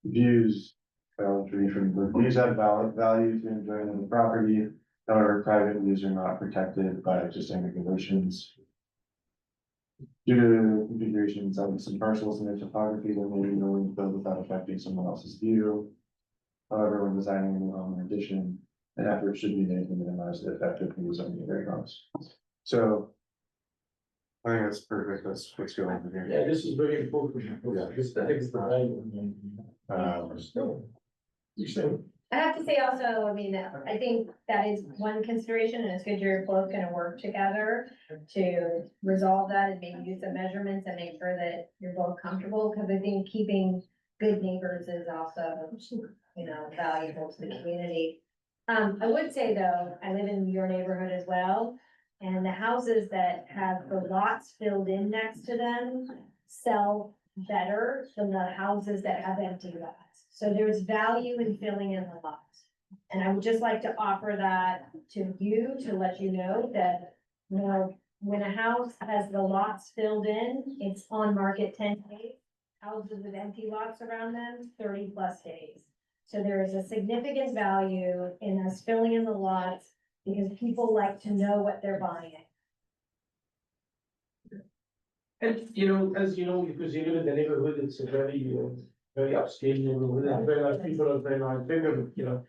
views, views have value to enjoying the property. However, private views are not protected by existing regulations. Due to configurations of some parcels and their topography, there may be no way to build without affecting someone else's view. However, when designing a new home in addition, an effort should be made to minimize the effect of views on the area homes. So I think that's perfect. That's what's going on here. Yeah, this is very important. Yeah. This is the time. Still. You said. I have to say also, I mean, I think that is one consideration, and it's good you're both gonna work together to resolve that and maybe use the measurements and make sure that you're both comfortable, because I think keeping good neighbors is also, you know, valuable to the community. I would say though, I live in your neighborhood as well, and the houses that have the lots filled in next to them sell better than the houses that have empty lots. So there's value in filling in the lots. And I would just like to offer that to you, to let you know that, you know, when a house has the lots filled in, it's on market 10 days. Houses with empty lots around them, 30+ days. So there is a significant value in us filling in the lots because people like to know what they're buying. And, you know, as you know, because you live in the neighborhood, it's a very upscale neighborhood, and very nice people, are very nice, bigger, you know,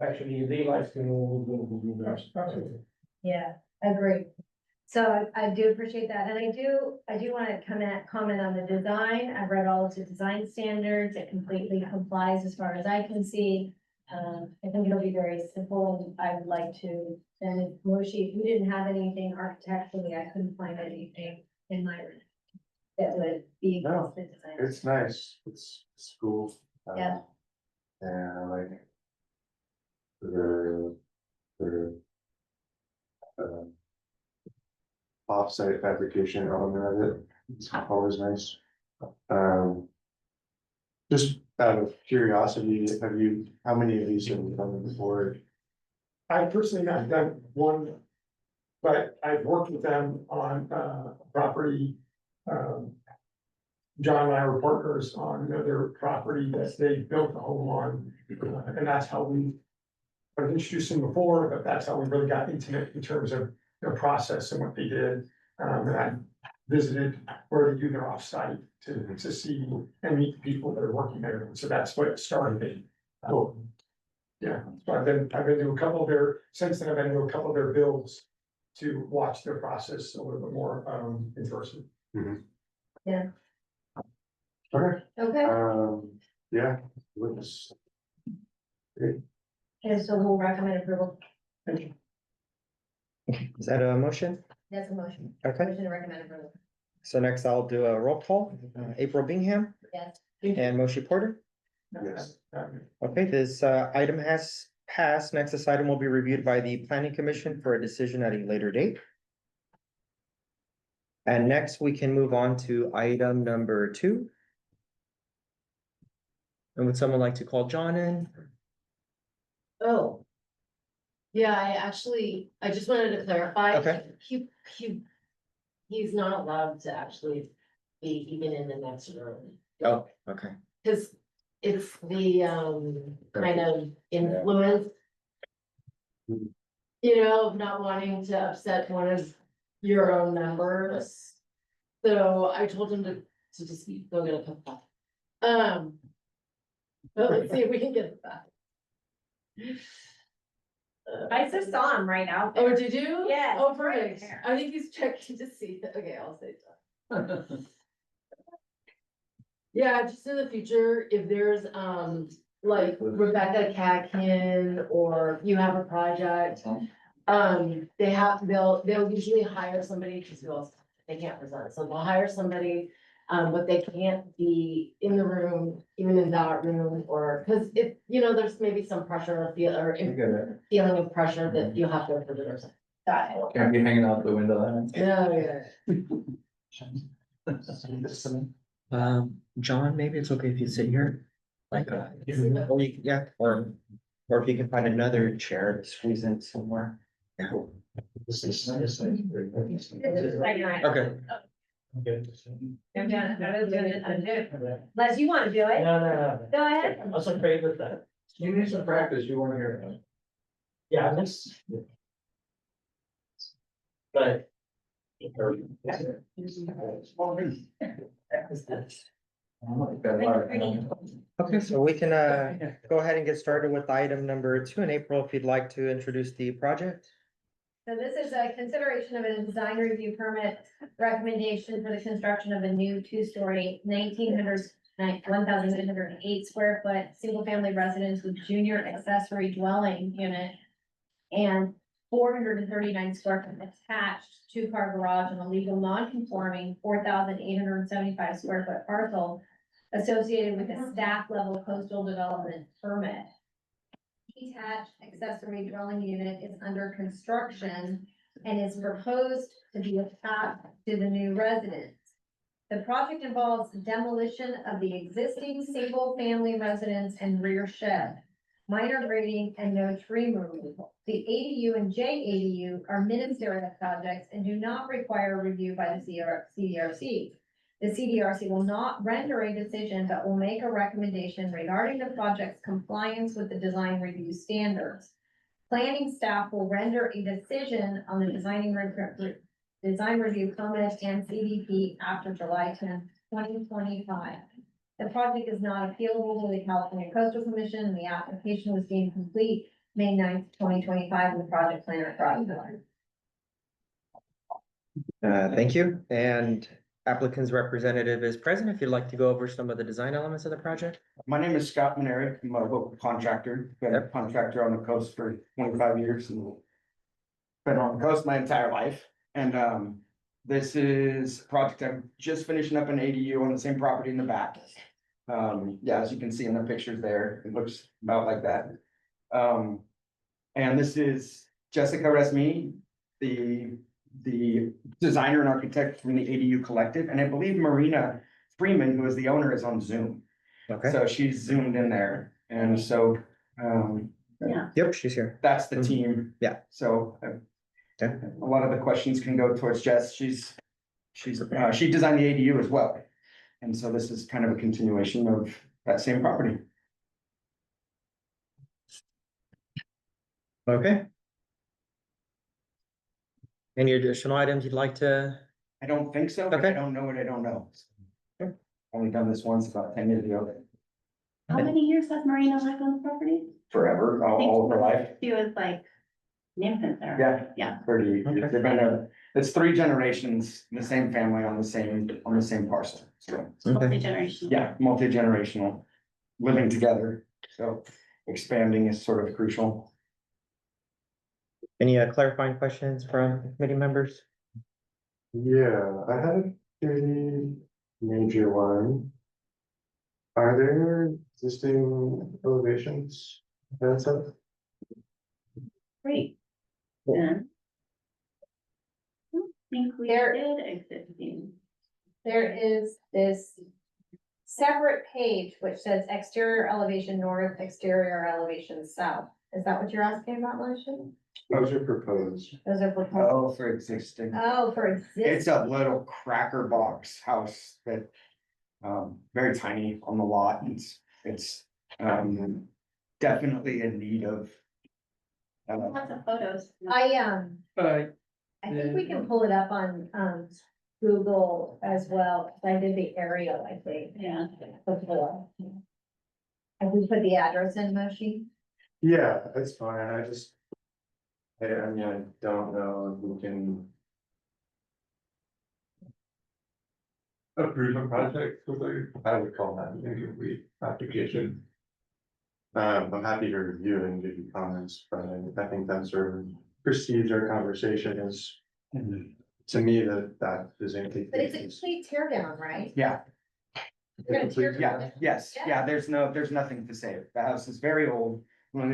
actually, they like to know who's gonna be there. Yeah, agree. So I do appreciate that, and I do want to comment on the design. I've read all of the design standards, it completely complies as far as I can see. I think it'll be very simple, and I would like to, and if Moshi, if you didn't have anything architecturally, I couldn't find anything in my room that would be No, against the design. It's nice. It's cool. Yeah. And I like the offsite fabrication element of it. It's always nice. Just out of curiosity, how many of these have you done before? I personally have done one, but I've worked with them on property. John and I were partners on another property that they built a home on, and that's how I've introduced them before, but that's how we really got intimate in terms of their process and what they did. And I visited where they do their offsite to see and meet the people that are working there. So that's what started it. Yeah, so I've been to a couple of since then I've been to a couple of their builds to watch their process a little bit more in person. Yeah. Okay. Okay, Yeah. Looks great. and so we'll recommend approval. Is that a motion? That's a motion. Okay, Motion to recommend approval. so next I'll do a roll call. April Bingham Yes. and Moshi Porter. Yes. Okay, this item has passed. Next, this item will be reviewed by the planning commission for a decision at a later date. And next, we can move on to item number 2. And would someone like to call John in? Oh. Yeah, I just wanted to clarify. Okay. He's not allowed to actually be even in the next room. Oh, okay. Cause it's the, kind of influence. You know, of not wanting to upset one of your own members. So I told him to just go get a cup of coffee. But let's see if we can get it back. I just saw him right out there. Oh, did you? Yes, Oh, right perfect. there. I think he's checking to see. Okay, I'll say that. Yeah, just in the future, if there's, like Rebecca Catkin, or you have a project. They'll usually hire somebody, because they can't present, so they'll hire somebody. But they can't be in the room, even in that room, or, cause if, there's maybe some pressure or feeling of pressure that you have to approve it or something. Got it. Can't be hanging out the window. Yeah. John, maybe it's okay if you sit here. Like, or you, yeah, or if you can find another chair to squeeze in somewhere. Yeah. Okay. I'm done. I was doing it. I'm doing. Unless you wanna do it, No. go ahead. I was afraid with that. You need some practice, you weren't here. Yeah, this. But. Okay, so we can go ahead and get started with item number 2 in April, if you'd like to introduce the project. So this is a consideration of a design review permit recommendation for the construction of a new 2-story, 1,908 square foot, single family residence with junior accessory dwelling unit. And 439 square foot attached 2-car garage and a legal non-conforming 4,875 square foot parcel associated with a staff level coastal development permit. Detached accessory dwelling unit is under construction and is proposed to be attached to the new residence. The project involves demolition of the existing single-family residence and rear shed, minor grading and no tree removal. The ADU and JADU are ministerial projects and do not require review by the CDRC. The CDRC will not render a decision, but will make a recommendation regarding the project's compliance with the design review standards. Planning staff will render a decision on the design review permit and CDP after July 10th, 2025. The project is not appealable to the California Coastal Commission, and the application was deemed complete May 9th, 2025, and the project planner approved. Thank you, and applicant's representative is present, if you'd like to go over some of the design elements of the project. My name is Scott Maneri. I'm a local contractor. Been a contractor on the coast for 25 years and been on the coast my entire life. And this is a project I'm just finishing up an ADU on the same property in the back. Yeah, as you can see in the pictures there, it looks about like that. And this is Jessica Resmi, the designer and architect from the ADU Collective, and I believe Marina Freeman, who is the owner, is on Zoom. Okay. So she's zoomed in there, and so, Yep, she's here. that's the Mhm. team. Yeah. So, Okay. a lot of the questions can go towards Jess. She designed the ADU as well. And so this is kind of a continuation of that same property. Okay. Any additional items you'd like to? I don't think so, but I Okay. don't know what I don't know. Sure. Only done this once about 10 years ago, How many years has Marina lived on the property? forever, all of her life. She was like an infant there. Yeah. Yeah. 30, Okay. they've been it's 3 generations, the same family on the same parcel. So, Multi-generational. yeah, multi-generational, living together. So expanding is sort of crucial. Any clarifying questions from committee members? Yeah, I had a major one. Are there existing elevations? That's up? Great. Yeah. I think we There- did existing. There is this separate page which says exterior elevation north, exterior elevation south. Is that what you're asking about, Marcia? Those are proposed. Those are proposed. Oh, for existing. Oh, for It's existing. a little cracker box house that, very tiny on the lot. It's definitely in need of. Lots of photos. I think we can pull it up on, Google as well, 'cause I did the aerial, I think. Yeah. Before. Have we put the address in, Moshi? Yeah, that's fine, I mean, I don't know if we can. Approve a project with I would call that an incomplete application. I'm happy to review and give you comments, but I think that sort of precedes our conversation is. To me, that is incomplete. But it's a complete tear down, right? Yeah, You're gonna tear yeah, down. yes, yeah, there's nothing to say. The house is very old. When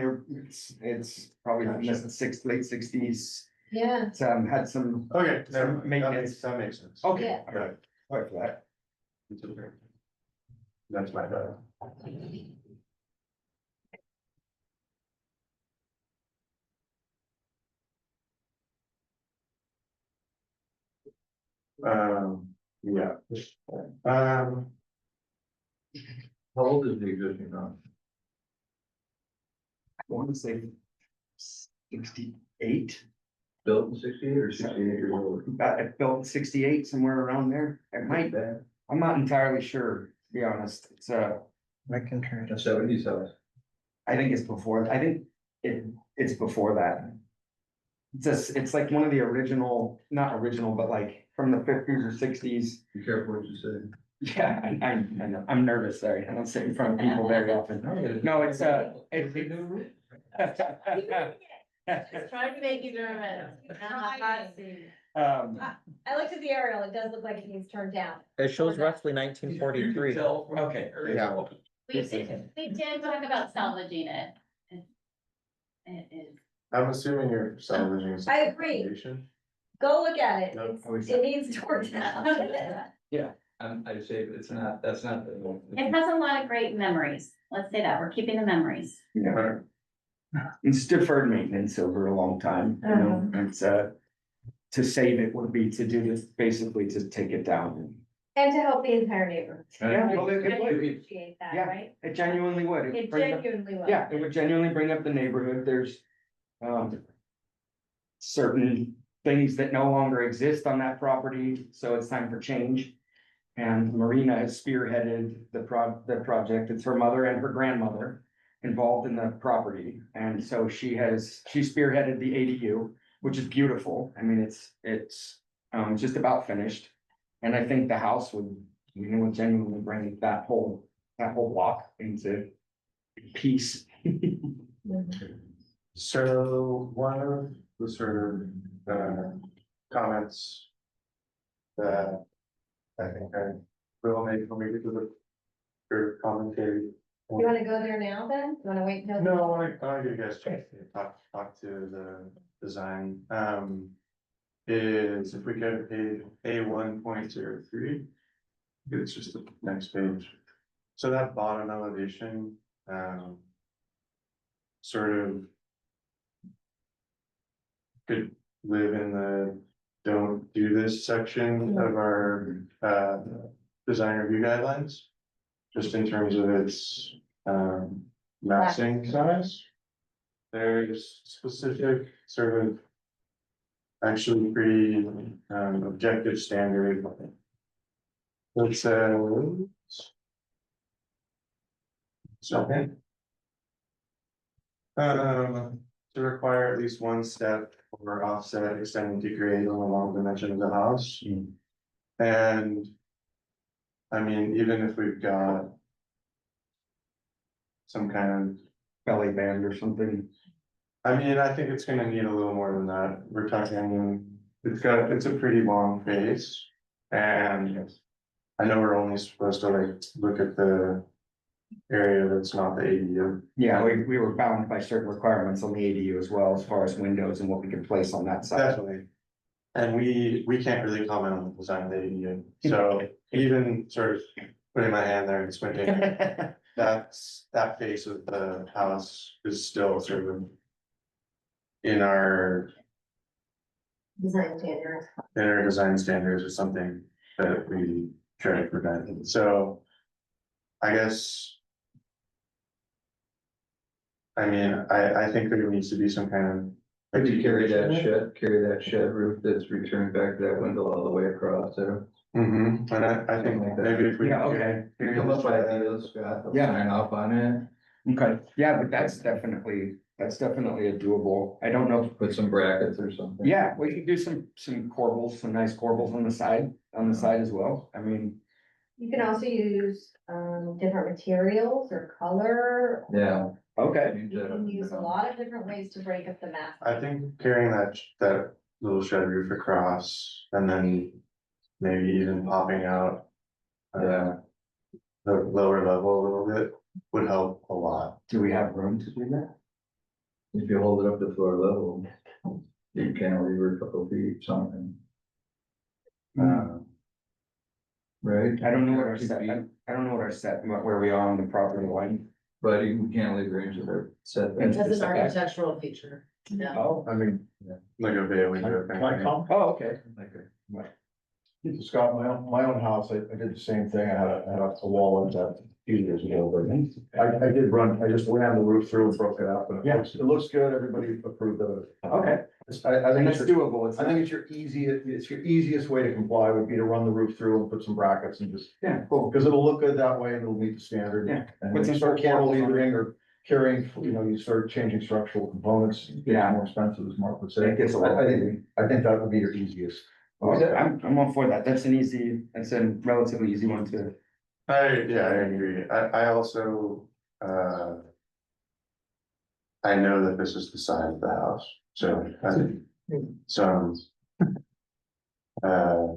it's probably in the late sixties. Yeah. It's had some. Okay, Some that maintenance. that makes sense. Okay, Yeah. all right, sorry for that. That's my bad. Yeah. How old is the existing house? I want to say 68. Built in 68 or 68 years old? It built in 68, somewhere around there. It might, I'm not entirely sure, to be honest. It's I can try A 70s house. I think it's before, I think it's before that. It's like one of the original, not original, but like from the 50s or 60s. Be careful what you say. Yeah, I know, I'm nervous, sorry, I don't sit in front of people very often. No, it's Just trying to make you nervous. I looked at the aerial, it does look like it needs turned down. It shows roughly 1943. Okay. Yeah. We did talk about salvaging it. It is. I'm assuming you're salvaging. some I agree. foundation. Go look at it. Nope. It needs torn down. I say, but that's not. It has a lot of great memories. Let's say that, we're keeping the memories. Yeah. It's deferred maintenance over a long time, you know, it's to save it would be to do this, basically to take it down. And to help the entire neighborhood. Yeah, well, I it would, appreciate that, Yeah. right? it genuinely would. It would It bring up- genuinely will. Yeah, it would genuinely bring up the neighborhood. There's certain things that no longer exist on that property, so it's time for change. And Marina has spearheaded the project. It's her mother and her grandmother involved in the property. And so she spearheaded the ADU, which is beautiful. I mean, it's just about finished. And I think the house would genuinely bring that whole block into peace. So one of the sort of comments that I think I will make when we get to the your commentary. You wanna go there now then? You wanna wait until? No, I want to give you guys a chance to talk to the design. Is if we go to page A1.03. It's just the next page. So that bottom elevation, sort of could live in the don't do this section of our, design review guidelines. Just in terms of its, massing size. There's specific sort of. Actually pretty, objective standard. It says. Second. To require at least one step or offset extending to grade on the long dimension of the house. And. I mean, even if we've got. Some kind of, Belly band or something. I mean, I think it's gonna need a little more than that. We're talking, it's a pretty long face. And I know we're only supposed to like look at the area that's not the ADU. Yeah, we were bound by certain requirements on the ADU as well, as far as windows and what we could place on that side. Definitely. And we can't really comment on the design of the ADU, so even sort of putting my hand there and squinting, that face of the house is still sort of in our Design standards. design standards or something that we try to prevent. So I guess. I mean, I think there needs to be some kind of. Could you carry that shed roof that's returning back to that window all the way across there? And I think maybe if we. Yeah, okay. Come up with ideas, Scott, Yeah. sign off on it, Okay, yeah, but that's definitely a doable. I don't know. put some brackets or something. Yeah, we could do some corbels, some nice corbels on the side as well. I mean, You can also use, different materials or color. Yeah. okay. You can use a lot of different ways to break up the mass. I think carrying that little shed roof across and then maybe even popping out. The lower level a little bit would help a lot. Do we have room to do that? If you hold it up to floor level, you can leave a couple feet, something, right? I don't know what our set, I don't know what our set, where we are on the property line. But you can't leave range of their setback. It's- That's an architectural feature. Yeah. Oh, I mean, Like a bay window. can I comment? oh, okay. Scott, my own house, I did the same thing. I had a wall in that a few years ago, but I just ran the roof through and broke it up, and it looks good. Everybody approved of it. Okay, I and think it's it's, doable. It's I think it's your easiest way to comply would be to run the roof through and put some brackets and just, Yeah, cool. because it'll look good that way and it'll meet the standard. Yeah. And Put when some you start portables on cantilevering or carrying, you start changing structural components. It gets Yeah. More expensive, as Mark would say. It gets a lot. I think that would be your easiest. I'm all for that. That's a relatively easy one to. I agree. I also, I know that this is the side of the house, so I think some.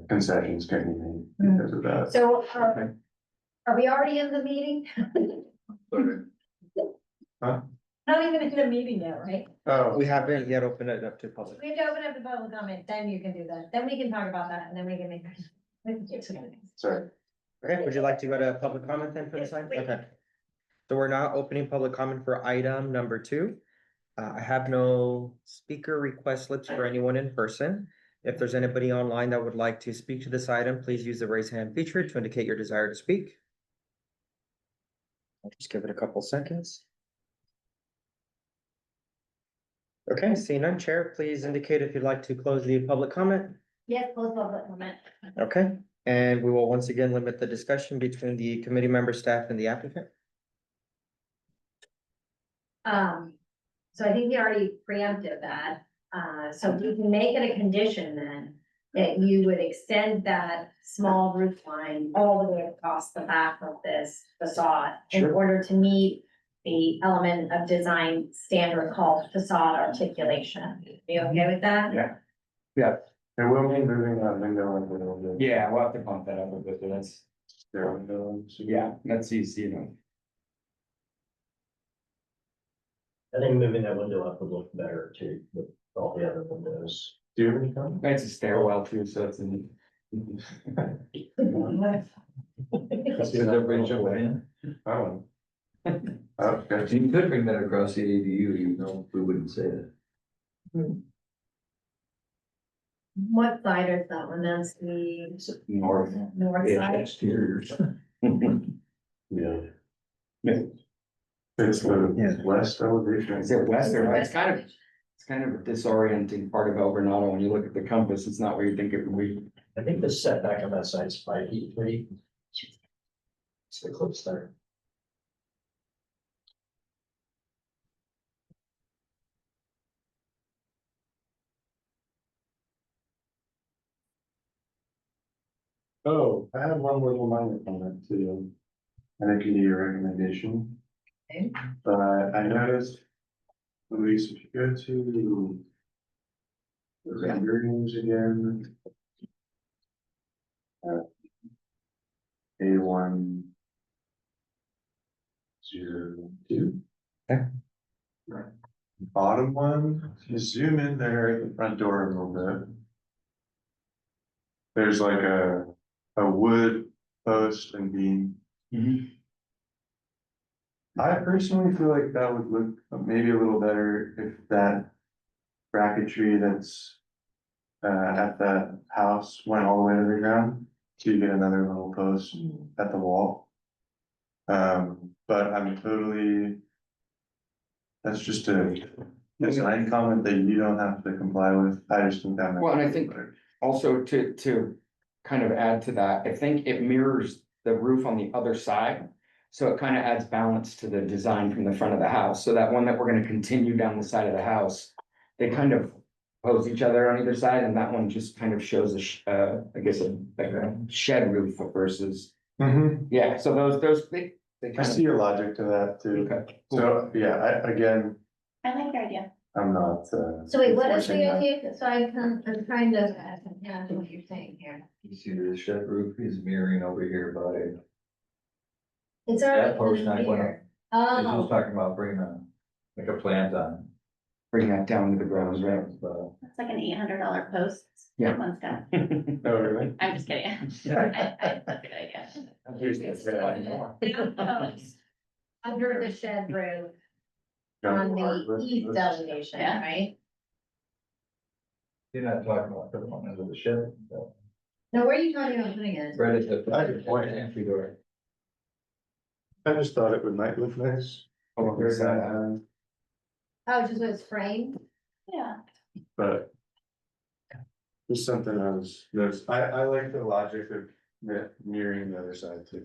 Concessions can be made because of that. So, are we already in the meeting? Huh? Not even in the meeting now, right? Oh, We haven't yet opened it up to public. We have to open up the public comment, then you can do that, then we can talk about that, and then we can make. sorry. Okay, would you like to go to public comment then for this item? Yes, please. Okay. So we're now opening public comment for item number 2. I have no speaker request slips for anyone in person. If there's anybody online that would like to speak to this item, please use the raise hand feature to indicate your desire to speak. I'll just give it a couple seconds. Okay, seeing none, Chair, please indicate if you'd like to close the public comment. Yes, close public comment. Okay, and we will once again limit the discussion between the committee member, staff, and the applicant. So I think you already preempted that, so we can make it a condition then. That you would extend that small roof line all the way across the back of this facade. In Sure. order to meet the element of design standard called facade articulation. Are you okay with that? Yeah. There will be moving that window and little bit. Yeah, we'll have to bump that up a bit, but that's, There window. yeah, that's easy, I think moving that window up would look better too, with all the other windows. Do you have any comment? It's a stairwell too, so it's in. See if everybody jump in. Oh. Okay. You could bring that across the ADU, even though we wouldn't say that. What side is that one? That's the North. north side. Exteriors. Yeah. It's the west elevation. Is it west or, it's kind of a disorienting part of El Granado. When you look at the compass, it's not where you think it would be. I think the setback on that side is 5 feet, 3. It's the close there. Oh, I have one little minor comment too. And I can give you a recommendation. Okay. But I noticed, Luis, if you go to the renderings again. A1. 02. Okay. Bottom one, if you zoom in there at the front door a little bit. There's like a wood post and beam. I personally feel like that would look maybe a little better if that bracketry that's at that house went all the way to the ground, so you get another little post at the wall. But I'm totally, that's just a design comment that you don't have to comply with. I just think that. Well, and I think also to kind of add to that, I think it mirrors the roof on the other side. So it kind of adds balance to the design from the front of the house. So that one that we're gonna continue down the side of the house, they kind of pose each other on either side, and that one just kind of shows I guess like a shed roof versus, yeah, so they I kind see your logic to that too. Okay. So, yeah, again, I like your idea. I'm not, So wait, what is enforcing the that. idea? So I'm trying to, yeah, what you're saying here. You see the shed roof is mirroring over here by, It's already That post kind of I went here. he's just Oh, talking about bringing like a plant on. bring that down to the ground, right? It's like an $800 post. Yeah. That one's got, Oh, really? I'm just kidding. That's a good idea. under the shed roof on the east elevation, Yeah. right? You're not talking about putting one under the shed, Now, where are you talking about putting it? right at the. I could point. Entry door. I just thought it might look nice. Oh, there's that. Oh, just so it's framed? Yeah. But. Just something I was, I like the logic of mirroring the other side too,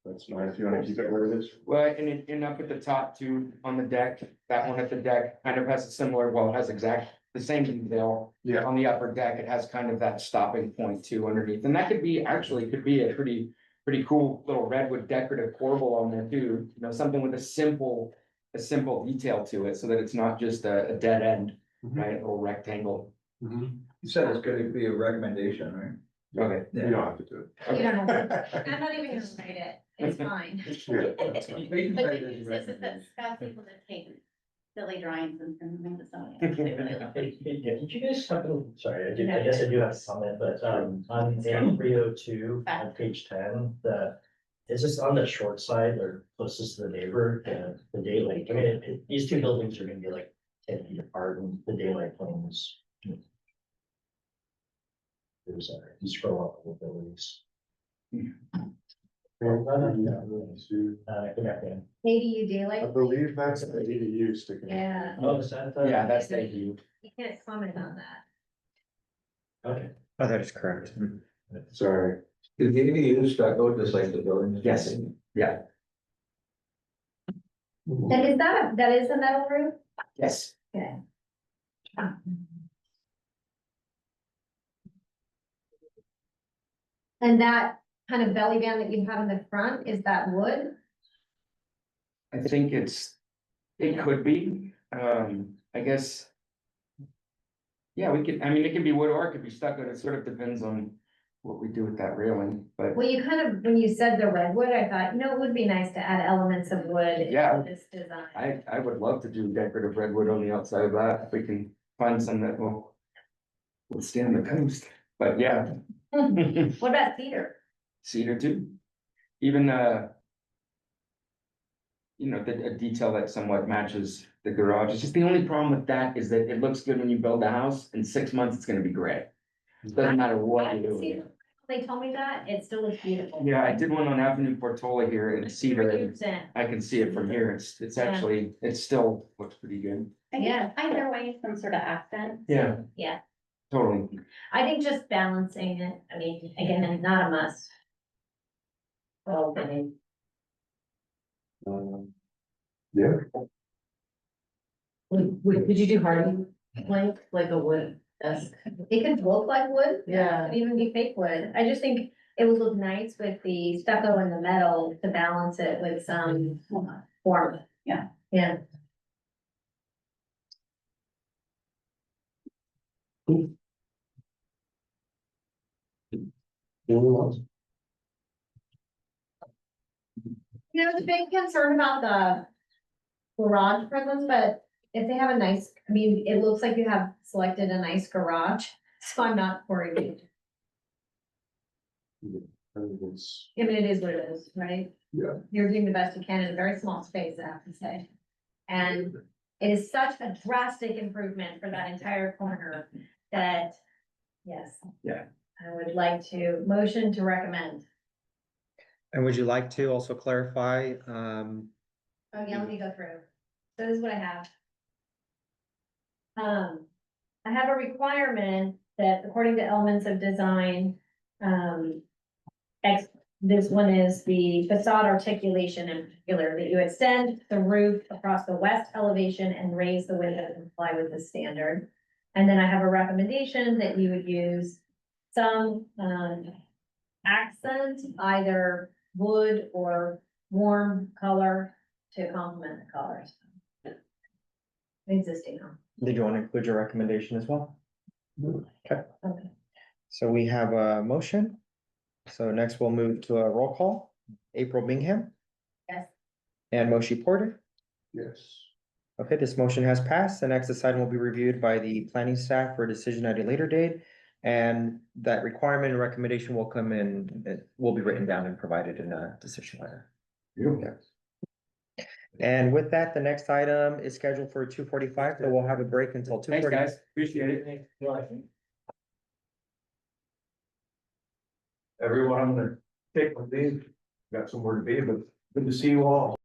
that's fine, if you wanna keep it where it is. Well, and up at the top too, on the deck, that one at the deck kind of has a similar, well, it has the same detail. Yeah. On the upper deck, it has kind of that stopping point too underneath, and that could be a pretty cool little redwood decorative corbel on there too. You know, something with a simple detail to it, so that it's not just a dead end, right, a little rectangle. You said it's gonna be a recommendation, right? Okay. You don't have to do it. You don't have to. I'm not even gonna write it. It's fine. Yeah, that's fine. But it's just that Scott's able to take silly drawings and make the something actually really lovely. Yeah, did you guys have, sorry, I guess I do have a comment, but on A302 on page 10, is this on the short side or closest to the neighbor, the daylight, I mean, these two buildings are gonna be like 10 feet apart and the daylight planes. You scroll up the buildings. Connecting. Maybe you daylight. I believe that's the ADU sticking. Yeah, Oh, is that? Yeah, that's the view. you can't comment on that. Okay. Oh, that is correct. Sorry. Is the ADU stuck out just like the building? Yes, yeah, And is that is a metal roof? yes. Okay. And that kind of belly band that you have in the front, is that wood? I think it could be, I guess. Yeah, I mean, it can be wood or it could be stucco, it sort of depends on what we do with that railing, but Well, you kind of, when you said the redwood, I thought, it would be nice to add elements of wood Yeah. into this design. I would love to do decorative redwood on the outside of that, if we can find some that will withstand the coast, but yeah. What about cedar? Cedar too, even, a detail that somewhat matches the garage, it's just the only problem with that is that it looks good when you build a house, in 6 months, it's gonna be gray. Doesn't matter what you do. with it. They told me that, it still looks beautiful. Yeah, I did one on Avenue Portola here in Cedar, and 100%. I can see it from here, it's actually, it still looks pretty good. I guess Yeah. either way, some sort of accent. Yeah. Yeah. Totally. I think just balancing it, I mean, again, not a must. Well, I mean, Yeah, Could you do hardy plank, like a wood desk? it could look like wood. Yeah. It could even be fake wood. I just think it would look nice with the stucco and the metal to balance it with some warmth. Yeah. Yeah. The big concern about the garage presence, but if they have a nice, I mean, it looks like you have selected a nice garage, so I'm not worried. It's- I mean, it is what it is, right? Yeah. You're doing the best you can in a very small space, I have to say. And it is such a drastic improvement for that entire corner that, yes. Yeah. I would like to motion to recommend. And would you like to also clarify, Oh, yeah, let me go through. So this is what I have. I have a requirement that according to elements of design, this one is the facade articulation in particular, that you extend the roof across the west elevation and raise the window to comply with the standard. And then I have a recommendation that you would use some, accent, either wood or warm color to complement the colors. Existing home. did you want to include your recommendation as well? Okay, Okay. so we have a motion. So next we'll move to a roll call. April Bingham Yes. and Moshi Porter. Yes. Okay, this motion has passed. The next item will be reviewed by the planning staff for a decision at a later date. And that requirement and recommendation will come in, it will be written down and provided in a decision letter. And with that, the next item is scheduled for 2:45, so we'll have a break until 2:40. Thanks, guys, appreciate it. Everyone, I'm gonna take with these, got somewhere to be, but good to see you all.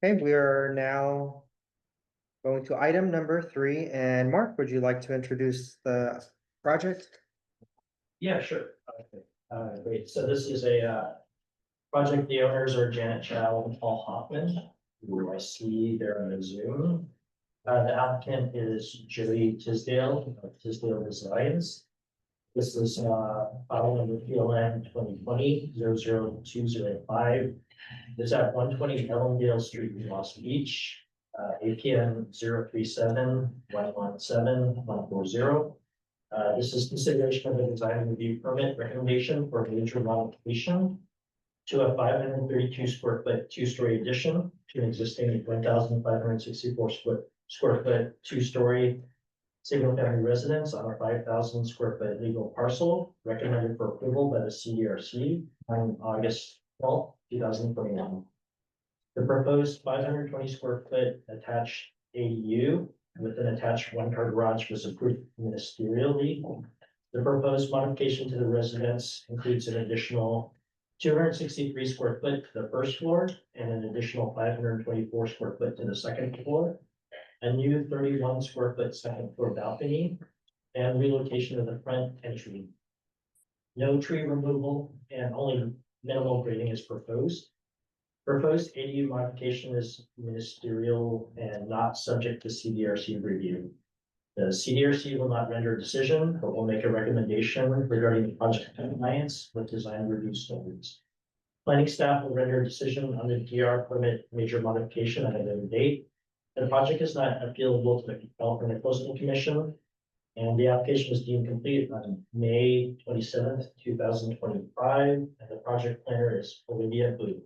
Okay, we are now going to item number 3, and Mark, would you like to introduce the project? Yeah, sure. Okay. Great. So this is a, project. The owners are Janet Chow and Paul Hoffman, who I see there on the Zoom. The applicant is Jody Tisdale of Tisdale Designs. This is, file number PLN 2020-00205. It's at 120 Ellendale Street in Lost Beach, APN 037-117-140. This is consideration of a design review permit recommendation for a major modification to a 532 square foot, 2-story addition to an existing 1,564 square foot, 2-story single family residence on a 5,000 square foot legal parcel, recommended for approval by the CDRC on August 12th, 2021. The proposed 520 square foot attached ADU with an attached 1-car garage was approved ministerially. The proposed modification to the residence includes an additional 263 square foot to the first floor and an additional 524 square foot to the second floor, a new 31 square foot second floor balcony, and relocation of the front entry. No tree removal and only minimal grading is proposed. Proposed ADU modification is ministerial and not subject to CDRC review. The CDRC will not render a decision, but will make a recommendation regarding the project compliance with design review standards. Planning staff will render a decision on the DR permit major modification at a later date. The project is not appealable to the California Coastal Commission, and the application was deemed complete on May 27th, 2025, and the project planner is Olivia Booth.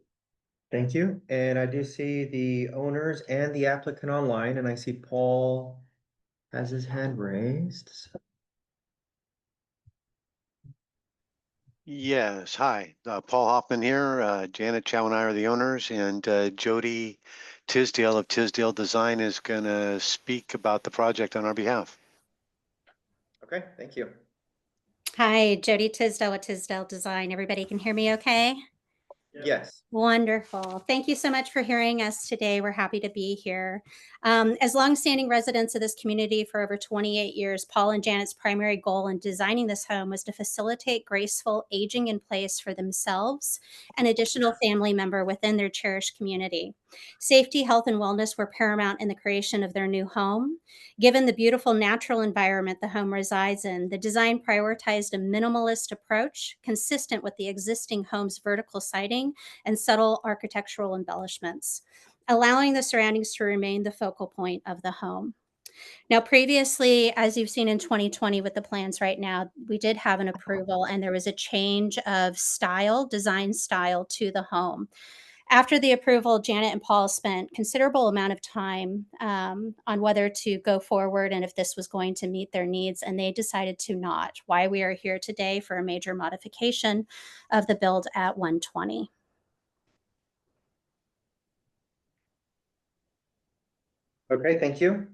Thank you. And I do see the owners and the applicant online, and I see Paul has his hand raised. Yes, hi, Paul Hoffman here. Janet Chow and I are the owners, and Jody Tisdale of Tisdale Design is going to speak about the project on our behalf. Okay, thank you. Hi, Jody Tisdale with Tisdale Design. Everybody can hear me okay? Yes. Wonderful. Thank you so much for hearing us today. We're happy to be here. As longstanding residents of this community for over 28 years, Paul and Janet's primary goal in designing this home was to facilitate graceful aging in place for themselves and additional family member within their cherished community. Safety, health, and wellness were paramount in the creation of their new home. Given the beautiful natural environment the home resides in, the design prioritized a minimalist approach consistent with the existing home's vertical siding and subtle architectural embellishments, allowing the surroundings to remain the focal point of the home. Now, previously, as you've seen in 2020 with the plans right now, we did have an approval and there was a change of style, design style to the home. After the approval, Janet and Paul spent considerable amount of time on whether to go forward and if this was going to meet their needs, and they decided to not. Why we are here today for a major modification of the build at 120. Okay, thank you.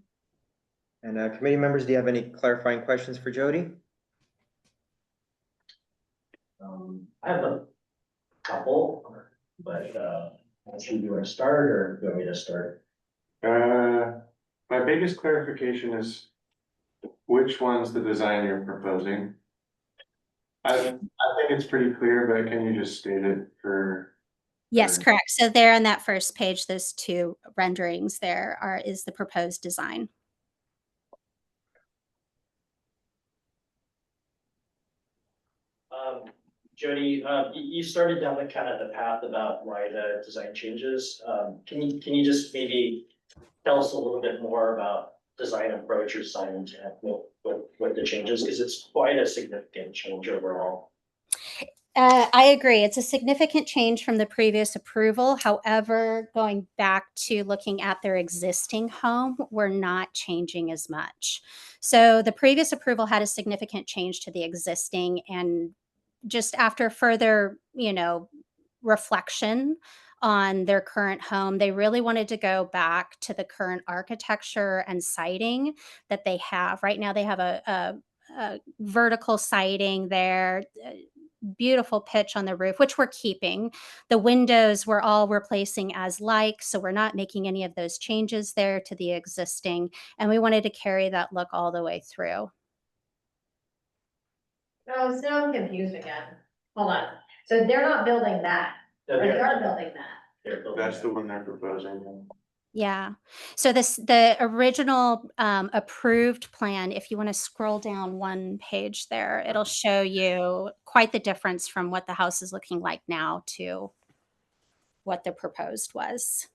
And committee members, do you have any clarifying questions for Jody? I have a couple, but actually, do you want to start or do you want me to start? My biggest clarification is which one's the design you're proposing? I think it's pretty clear, but can you just state it for? Yes, correct. So there on that first page, those two renderings there is the proposed design. Jody, you started down the kind of the path about why the design changes. Can you just maybe tell us a little bit more about design approach or design intent with the changes? Because it's quite a significant change overall. I agree. It's a significant change from the previous approval. However, going back to looking at their existing home, we're not changing as much. So the previous approval had a significant change to the existing, and just after further, reflection on their current home, they really wanted to go back to the current architecture and siding that they have. Right now, they have a vertical siding there. beautiful pitch on the roof, which we're keeping. The windows we're all replacing as like, so we're not making any of those changes there to the existing. And we wanted to carry that look all the way through. Oh, so I'm confused again. Hold on. So they're not building that, or they are building that? That's the one they're proposing. Yeah. So the original approved plan, if you want to scroll down one page there, it'll show you quite the difference from what the house is looking like now to what the proposed was.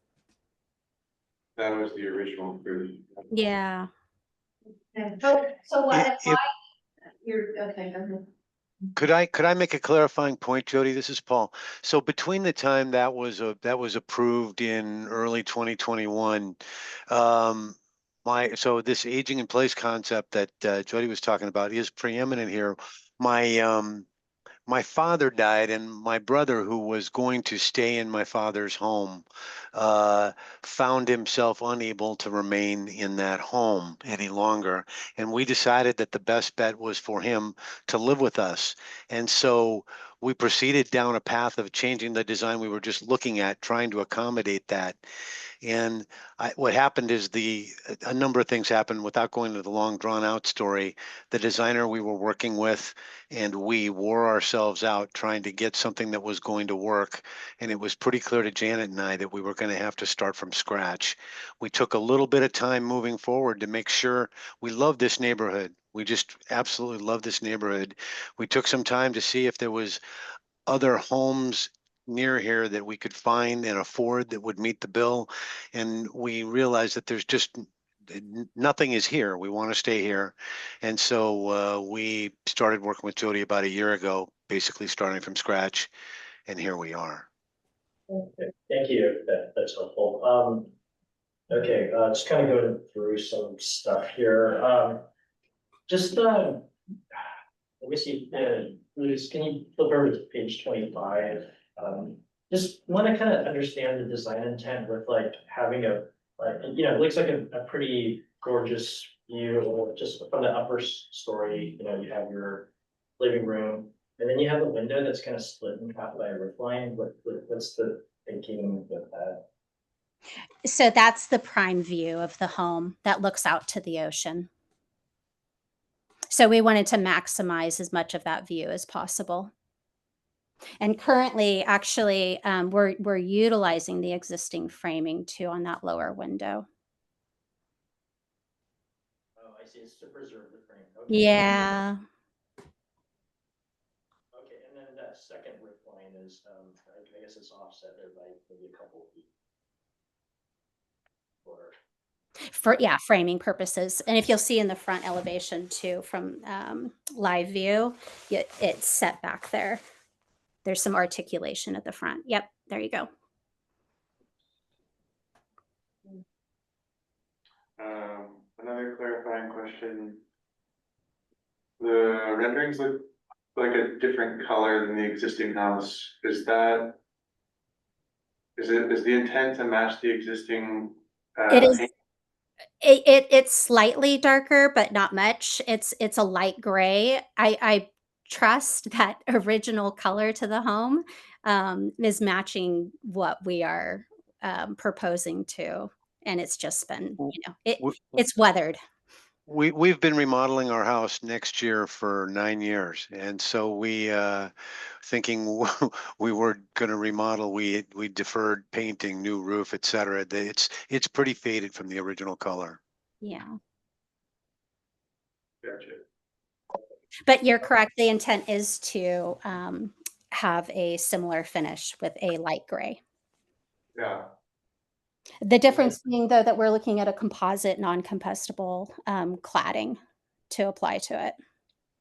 That was the original approved. Yeah. So what, If- why, you're, okay, go ahead. Could I make a clarifying point, Jody? This is Paul. So between the time that was approved in early 2021, so this aging in place concept that Jody was talking about is preeminent here. My father died, and my brother, who was going to stay in my father's home, found himself unable to remain in that home any longer. And we decided that the best bet was for him to live with us. And so we proceeded down a path of changing the design we were just looking at, trying to accommodate that. And what happened is a number of things happened without going into the long drawn out story. The designer we were working with and we wore ourselves out trying to get something that was going to work. And it was pretty clear to Janet and I that we were going to have to start from scratch. We took a little bit of time moving forward to make sure we love this neighborhood. We just absolutely love this neighborhood. We took some time to see if there was other homes near here that we could find and afford that would meet the bill. And we realized that there's just nothing is here. We want to stay here. And so we started working with Jody about a year ago, basically starting from scratch. And here we are. Okay, thank you. That's helpful. Okay, just kind of going through some stuff here. Let me see, Lucas, can you flip over to page 25? Just want to kind of understand the design intent with like having it looks like a pretty gorgeous view just from the upper story. You have your living room, and then you have a window that's kind of split in half by a roof line. What's the thinking with that? So that's the prime view of the home that looks out to the ocean. So we wanted to maximize as much of that view as possible. And currently, actually, we're utilizing the existing framing too on that lower window. Oh, I see. It's to preserve the frame. Okay. Yeah. Okay, and then that second roof line is, I guess it's offset there by maybe a couple of feet. Or For framing purposes. And if you'll see in the front elevation too from live view, it's set back there. There's some articulation at the front. Yep, there you go. Another clarifying question. The renderings look like a different color than the existing house. Is the intent to match the existing? It is. Paint? It's slightly darker, but not much. It's a light gray. I trust that original color to the home is matching what we are proposing to, and it's just been, it's weathered. We've been remodeling our house next year for 9 years, and so we thinking we were going to remodel. We deferred painting, new roof, etc. It's pretty faded from the original color. Yeah, Gotcha. but you're correct. The intent is to have a similar finish with a light gray. Yeah. The difference being, though, that we're looking at a composite, non-compostable cladding to apply to it.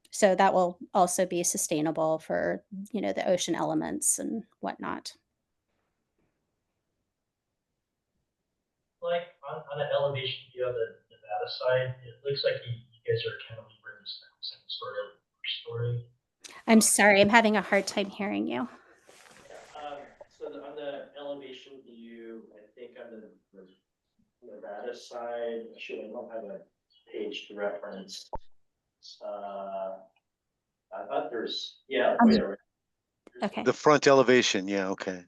So that will also be sustainable for, the ocean elements and whatnot. like on an elevation view of the Nevada side, it looks like you guys are cantilevering this second story over the first story. I'm sorry, I'm having a hard time hearing you. So on the elevation view, I think on the Nevada side, actually, I don't have a page to reference. I thought there's, yeah, Okay. The front elevation, yeah, okay.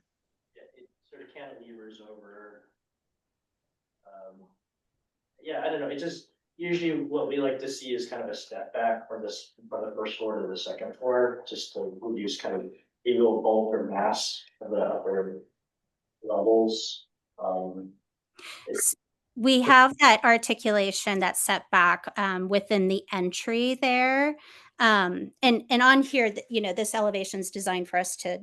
It sort of cantilevers over. Yeah, I don't know, it just, usually what we like to see is kind of a step back from the first floor to the second floor, just to reduce kind of equal bulk or mass of the upper levels. We have that articulation, that setback within the entry there. And on here, you know, this elevation is designed for us to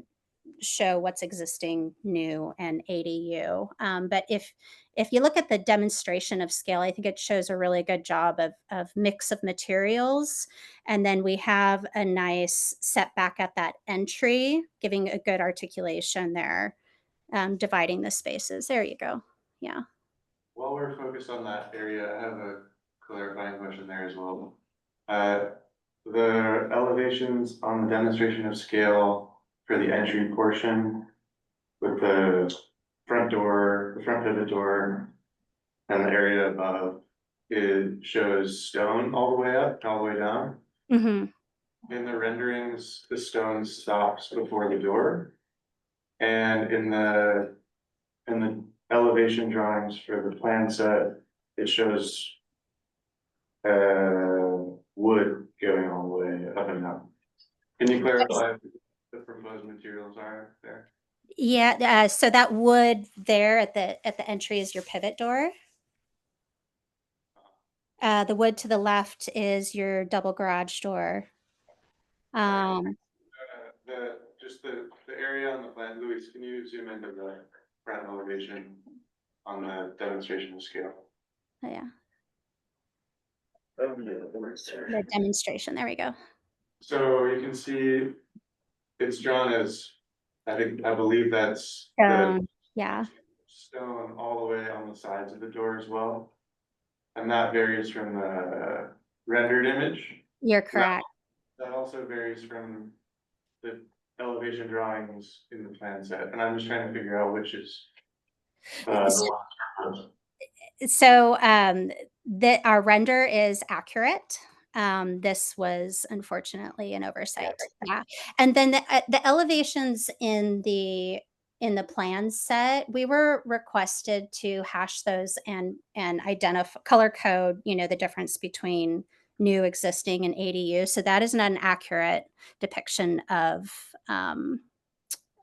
show what's existing, new, and ADU. But if you look at the demonstration of scale, I think it shows a really good job of mix of materials. And then we have a nice setback at that entry, giving a good articulation there, dividing the spaces. There you go. Yeah. While we're focused on that area, I have a clarifying question there as well. The elevations on the demonstration of scale for the entry portion with the front door, the front pivot door, and the area above, it shows stone all the way up, all the way down. Mm-hmm. In the renderings, the stone stops before the door. And in the elevation drawings for the plan set, it shows wood going all the way up and down. Can you clarify what the proposed materials are there? Yeah, so that wood there at the entry is your pivot door. The wood to the left is your double garage door. Just the area on the plan, Luis, can you zoom into the front elevation on the demonstration of scale? Oh, yeah. The demonstration, there we go. So you can see it's drawn as, I believe that's the Yeah, stone all the way on the sides of the door as well. And that varies from the rendered image. you're correct. That also varies from the elevation drawings in the plan set, and I'm just trying to figure out which is. The one. So that our render is accurate. This was unfortunately an oversight. Yeah, and then the elevations in the plan set, we were requested to hash those and identify color code. You know, the difference between new, existing, and ADU. So that is not an accurate depiction of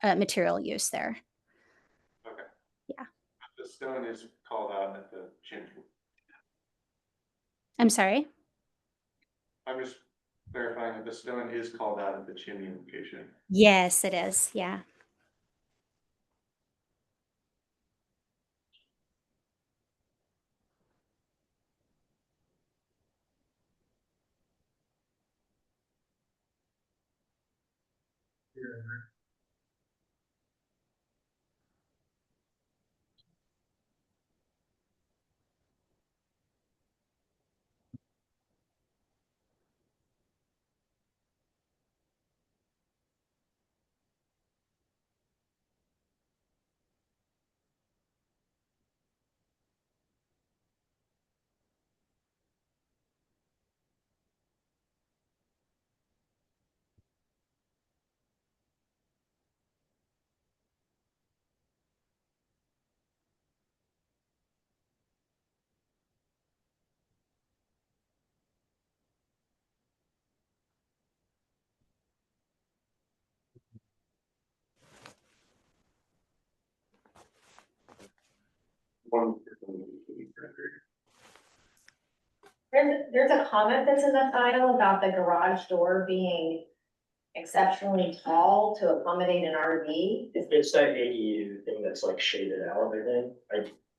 material use there. Okay. Yeah. The stone is called out at the chimney. I'm sorry. I'm just verifying that the stone is called out at the chimney location. Yes, it is. Yeah. There's a comment that's in the file about the garage door being exceptionally tall to accommodate an RV. It's that ADU thing that's like shaded out, I think.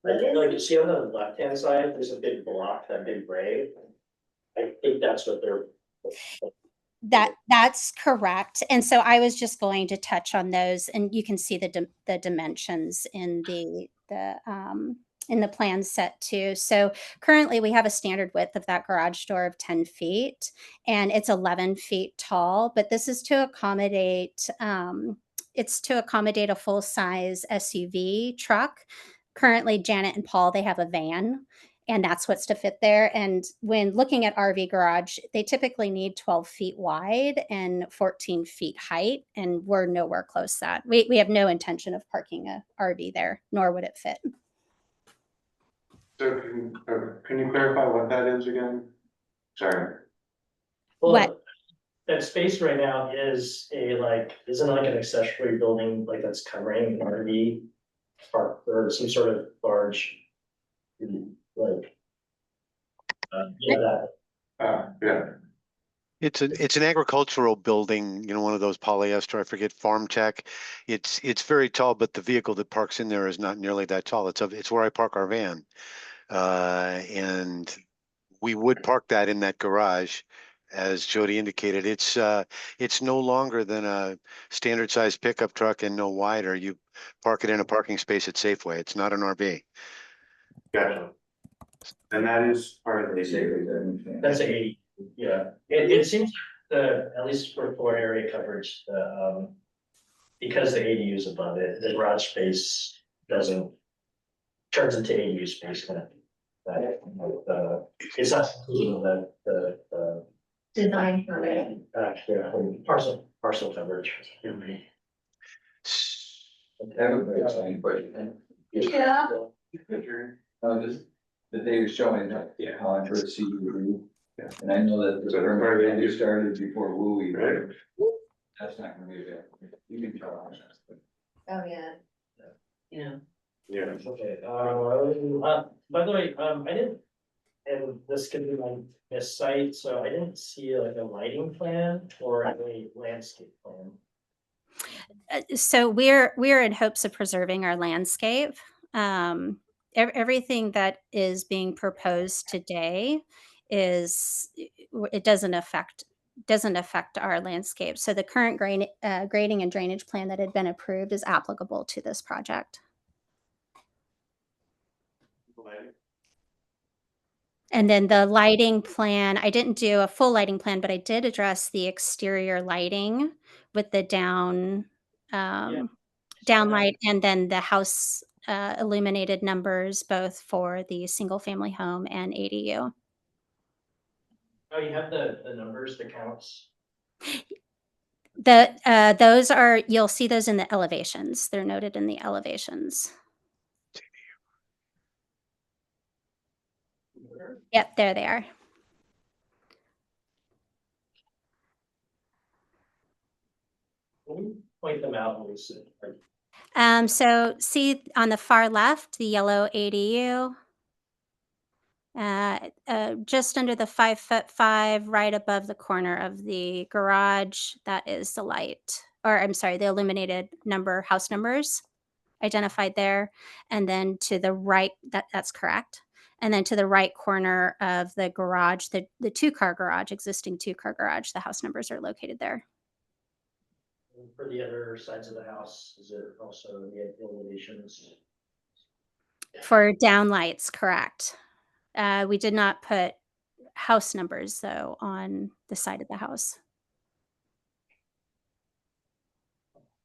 What is Like it? you see on the left-hand side, there's a big block, that big gray. I think that's what they're. That's correct. And so I was just going to touch on those, and you can see the dimensions in the plan set too. So currently we have a standard width of that garage door of 10 feet, and it's 11 feet tall. But this is to accommodate a full size SUV truck. Currently, Janet and Paul, they have a van. And that's what's to fit there. And when looking at RV garage, they typically need 12 feet wide and 14 feet height. And we're nowhere close to that. We have no intention of parking a RV there, nor would it fit. So can you clarify what that is again? Sorry. Well, What? that space right now is isn't like an accessory building, like that's covering an RV park or some sort of large, like. Yeah, Yeah. It's an agricultural building, one of those polyester, I forget, farm tech. It's very tall, but the vehicle that parks in there is not nearly that tall. It's where I park our van. And we would park that in that garage. As Jody indicated, it's no longer than a standard sized pickup truck and no wider. You park it in a parking space at Safeway. It's not an RV. Gotcha. And that is part of the. that's 80, yeah. It seems like at least for floor area coverage, because the ADU is above it, the garage space doesn't, turns into ADU space kind of. It's not including the Design permit. yeah, parcel coverage. Everybody's question. Yeah. Just that they were showing that, how I first see you. And I know that the permit started before Wooey, right? That's not gonna be available. You can tell on that. Oh, yeah. Yeah. Yeah. Okay, by the way, I didn't, and this could be my missite, so I didn't see like a lighting plan or a landscape plan. So we're in hopes of preserving our landscape. Everything that is being proposed today it doesn't affect our landscape. So the current grading and drainage plan that had been approved is applicable to this project. And then the lighting plan, I didn't do a full lighting plan, but I did address the exterior lighting with the down light, and then the house illuminated numbers, both for the single family home and ADU. Oh, you have the numbers, the counts? Those are, you'll see those in the elevations. They're noted in the elevations. Yep, there they are. Can you point them out when we see? So see on the far left, the yellow ADU, just under the 5'5", right above the corner of the garage. That is the light, or I'm sorry, the illuminated house numbers identified there. And then to the right, that's correct. And then to the right corner of the garage, the two-car garage, existing two-car garage, the house numbers are located there. For the other sides of the house, is it also the elevations? For downlights, correct. We did not put house numbers though on the side of the house.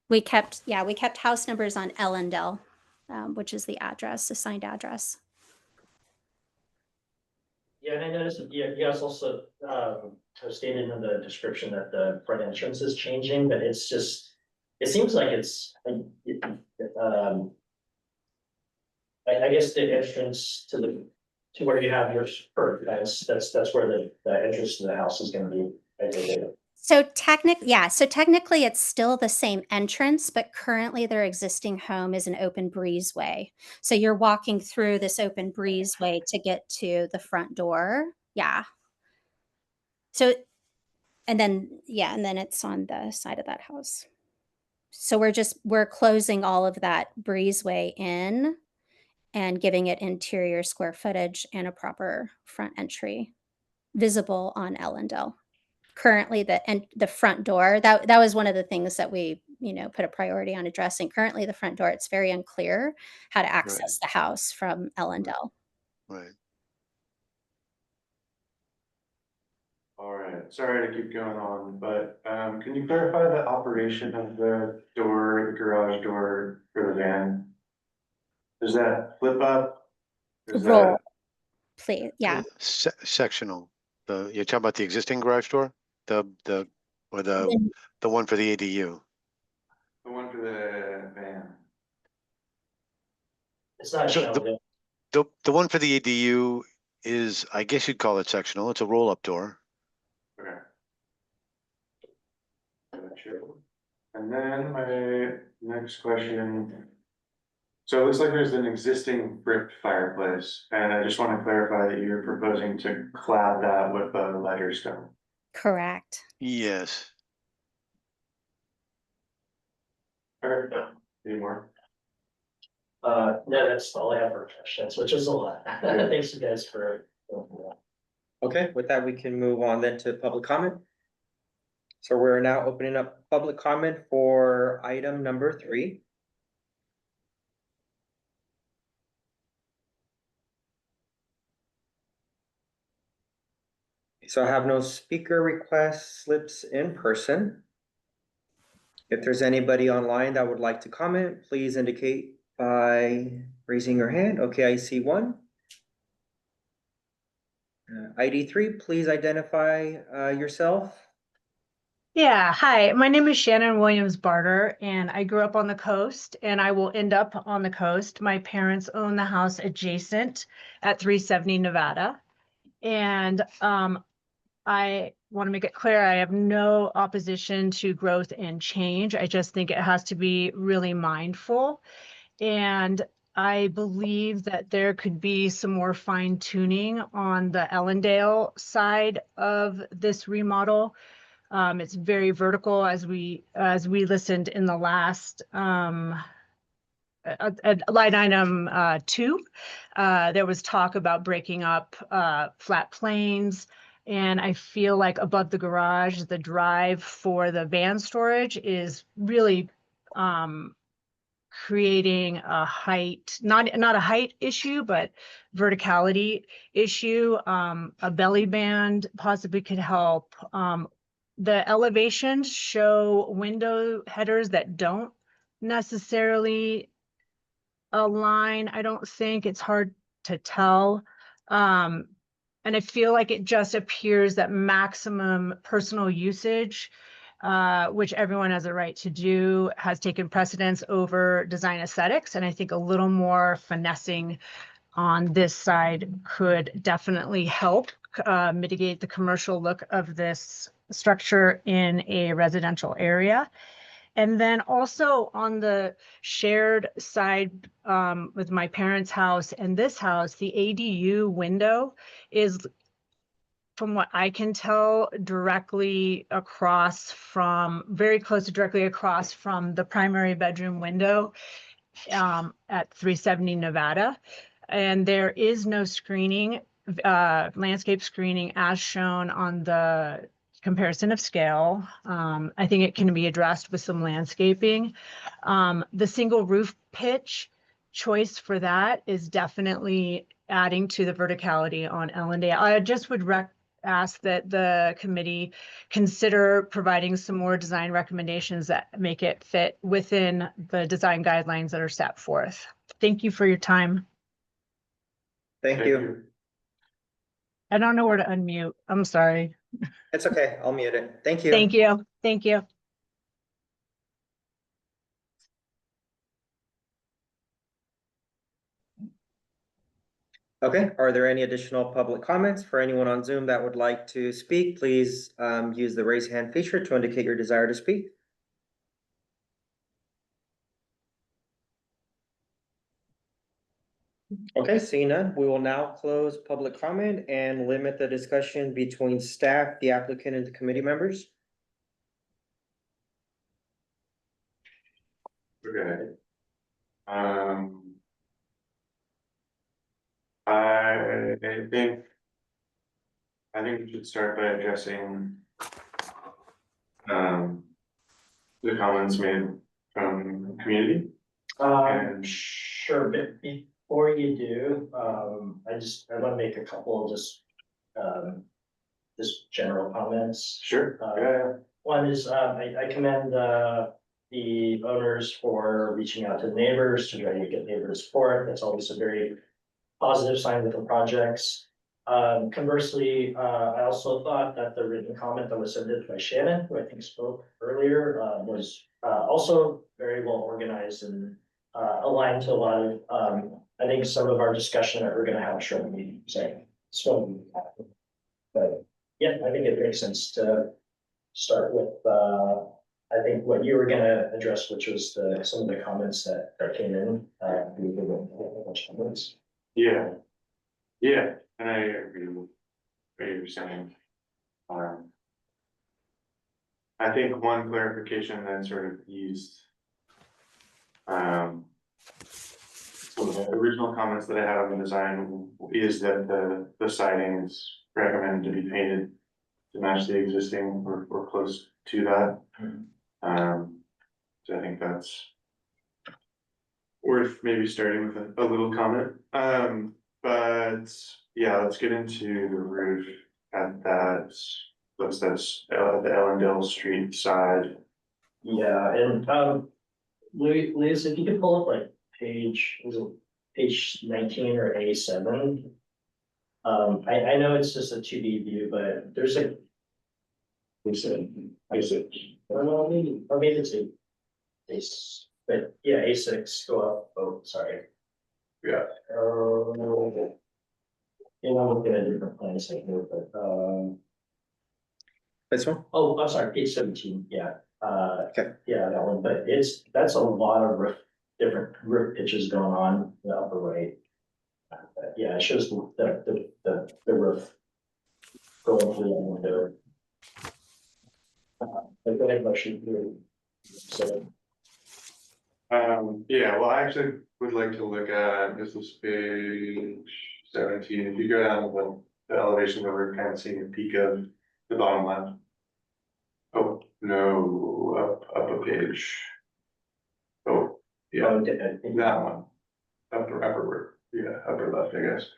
We kept house numbers on Ellendale, which is the assigned address. Yeah, and I noticed that you guys also stated in the description that the front entrance is changing, but it seems like it's I guess the entrance to where you have your spurt, that's where the entrance to the house is gonna be. So technically it's still the same entrance, but currently their existing home is an open breezeway. So you're walking through this open breezeway to get to the front door. Yeah. So, and then it's on the side of that house. So we're closing all of that breezeway in and giving it interior square footage and a proper front entry visible on Ellendale. Currently the front door, that was one of the things that we put a priority on addressing. Currently the front door, it's very unclear how to access the house from Ellendale. Right. All right, sorry to keep going on, but can you clarify the operation of the garage door for the van? Does that flip up? Roll. please. Yeah, Sectional, you're talking about the existing garage door? Or the one for the ADU? The one for the van. It's not So shown. The one for the ADU is, I guess you'd call it sectional. It's a roll-up door. Okay. And then my next question. So it looks like there's an existing brick fireplace, and I just want to clarify that you're proposing to clad that with a lighter stone. correct. Yes. Okay, any more? No, that's all I have for questions, which is a lot. Thanks you guys for. Okay, with that, we can move on then to public comment. So we're now opening up public comment for item number 3. So I have no speaker request slips in person. If there's anybody online that would like to comment, please indicate by raising your hand. Okay, I see one. ID 3, please identify yourself. Yeah, hi, my name is Shannon Williams Barter, and I grew up on the coast, and I will end up on the coast. My parents own the house adjacent at 370 Nevada. And I want to make it clear, I have no opposition to growth and change. I just think it has to be really mindful. And I believe that there could be some more fine tuning on the Ellendale side of this remodel. It's very vertical, as we listened in the last at line item 2. There was talk about breaking up flat planes, and I feel like above the garage, the drive for the van storage is really creating a height, not a height issue, but verticality issue. A belly band possibly could help. The elevations show window headers that don't necessarily align. I don't think it's hard to tell. And I feel like it just appears that maximum personal usage, which everyone has a right to do, has taken precedence over design aesthetics. And I think a little more finessing on this side could definitely help mitigate the commercial look of this structure in a residential area. And then also on the shared side with my parents' house and this house, the ADU window is, from what I can tell, directly across from, very close to directly across from the primary bedroom window at 370 Nevada. And there is no screening, landscape screening as shown on the comparison of scale. I think it can be addressed with some landscaping. The single roof pitch choice for that is definitely adding to the verticality on Ellendale. I just would ask that the committee consider providing some more design recommendations that make it fit within the design guidelines that are set forth. Thank you for your time. Thank you. I don't know where to unmute. I'm sorry. It's okay, I'll mute it. Thank you. Thank you. Thank you. Okay, are there any additional public comments for anyone on Zoom that would like to speak? Please use the raise hand feature to indicate your desire to speak. Okay, seeing none, we will now close public comment and limit the discussion between staff, the applicant, and the committee members. Okay. I think we should start by addressing the comments made from the community. Sure, but before you do, I want to make a couple just general comments. Sure, yeah. One is, I commend the owners for reaching out to the neighbors to try to get neighbor support. That's always a very positive sign with the projects. Conversely, I also thought that the written comment that was submitted by Shannon, who I think spoke earlier, was also very well organized and aligned to a lot of, I think some of our discussion that we're gonna have a short meeting, so. But yeah, I think it makes sense to start with, I think what you were gonna address, which was some of the comments that came in. Yeah. Yeah, and I agree with what you're saying. Um, I think one clarification that sort of eased some of the original comments that I had on the design is that the siding is recommended to be painted to match the existing or close to that. So I think that's worth maybe starting with a little comment. But yeah, let's get into the roof at that, what's this, the Ellendale Street side. Yeah, and Liz, if you could pull up like page 19 or A7. I know it's just a 2D view, but there's a. Well, maybe it's A6, but yeah, A6, go up, oh, sorry. Yeah. And I'm looking at different plans here, but, This one? oh, I'm sorry, page 17, yeah. Okay. Yeah, that one, but that's a lot of different roof pitches going on in the upper right. Yeah, it shows the roof going through the window. But go ahead, motion. So, Yeah, well, I actually would like to look at, this is page 17, if you go down to the elevation that we're kind of seeing a peak of the bottom left. Oh, no, up a page. Oh, yeah, that one, upper, yeah, upper left, I guess.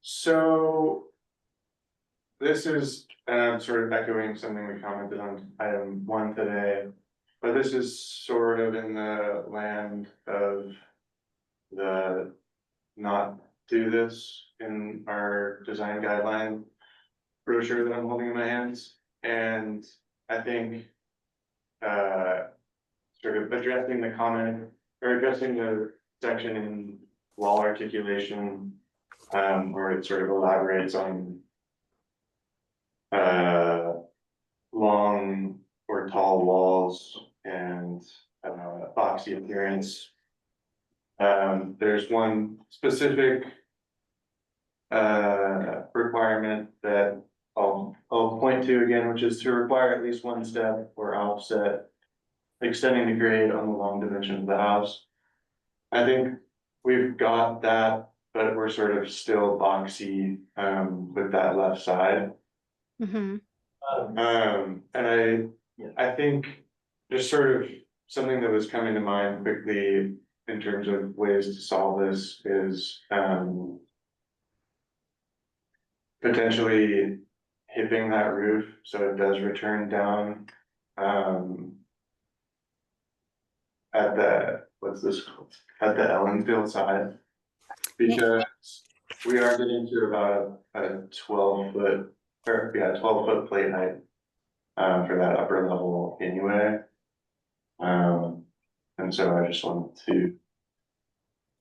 So. This is, sort of echoing something we commented on item 1 today, but this is sort of in the land of the not do this in our design guideline brochure that I'm holding in my hands. And I think, sort of addressing the comment or addressing the section in wall articulation, where it sort of elaborates on long or tall walls and boxy appearance. There's one specific requirement that I'll point to again, which is to require at least one step or offset extending the grade on the long dimension of the house. I think we've got that, but we're sort of still boxy with that left side. Mhm. And I think just sort of something that was coming to mind quickly in terms of ways to solve this is potentially hipping that roof so it does return down at the, what's this called? At the Ellensfield side. Because we are getting to about a 12-foot, or yeah, 12-foot plate height for that upper level anyway. And so I just wanted to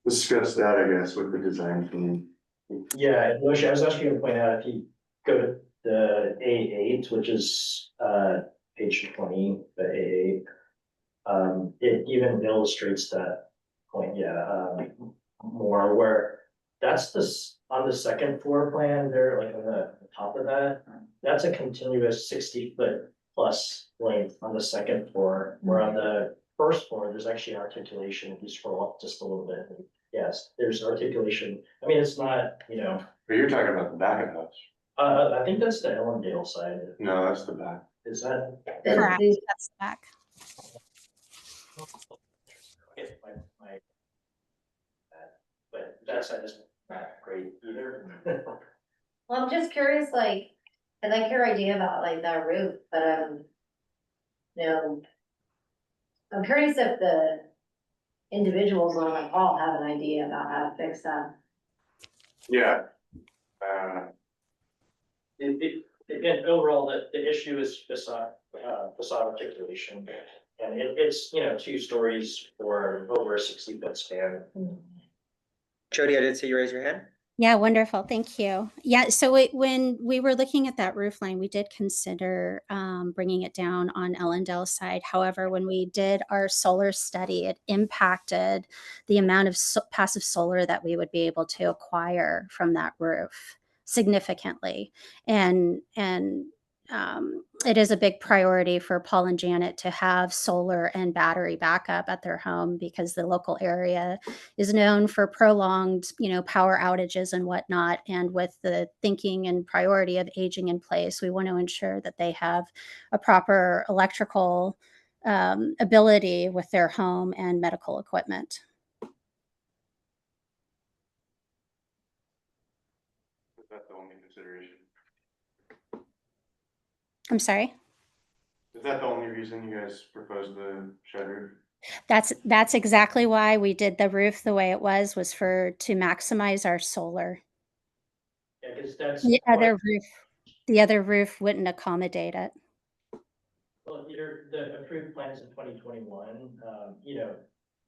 discuss that, I guess, with the design team. yeah, Moshe, I was actually gonna point out, if you go to the A8, which is page 20, the A8. It even illustrates that point, yeah, more where that's on the second floor plan there, like on the top of that. That's a continuous 60-foot plus length on the second floor, where on the first floor, there's actually articulation. If you scroll up just a little bit, yes, there's articulation. I mean, it's not, But you're talking about the back of the house. I think that's the Ellendale side. No, that's the back. Is that? Correct, that's back. Okay, but that side isn't great either. Well, I'm just curious, like, I like your idea about like that roof, but, you know, I'm curious if individuals on the call have an idea about how to fix that. Yeah. Again, overall, the issue is facade articulation. And it's, you know, 2 stories for over a 60-foot span. Jody, I did see you raise your hand. Yeah, wonderful. Thank you. Yeah, so when we were looking at that roof line, we did consider bringing it down on Ellendale side. However, when we did our solar study, it impacted the amount of passive solar that we would be able to acquire from that roof significantly. And it is a big priority for Paul and Janet to have solar and battery backup at their home because the local area is known for prolonged, power outages and whatnot. And with the thinking and priority of aging in place, we want to ensure that they have a proper electrical ability with their home and medical equipment. Is that the only consideration? I'm sorry? Is that the only reason you guys proposed the shed roof? That's exactly why we did the roof the way it was to maximize our solar. Yeah, because that's. The other roof wouldn't accommodate it. Well, the approved plans in 2021,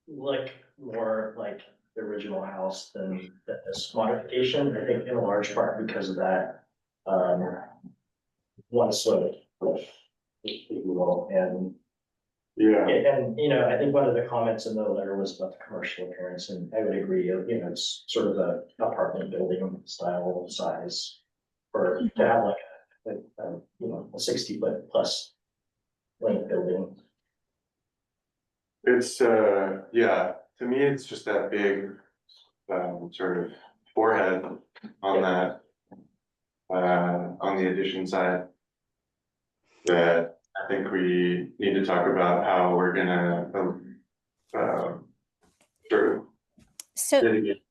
look more like the original house than this modification. I think in a large part because of that, one slope, if you will, and Yeah. I think one of the comments in the letter was about the commercial appearance, and I would agree, it's sort of a apartment building style size for to have like a 60-foot plus length building. It's, yeah, to me, it's just that big, sort of forehead on that, on the addition side. That I think we need to talk about how we're gonna, sort of. So mitigate.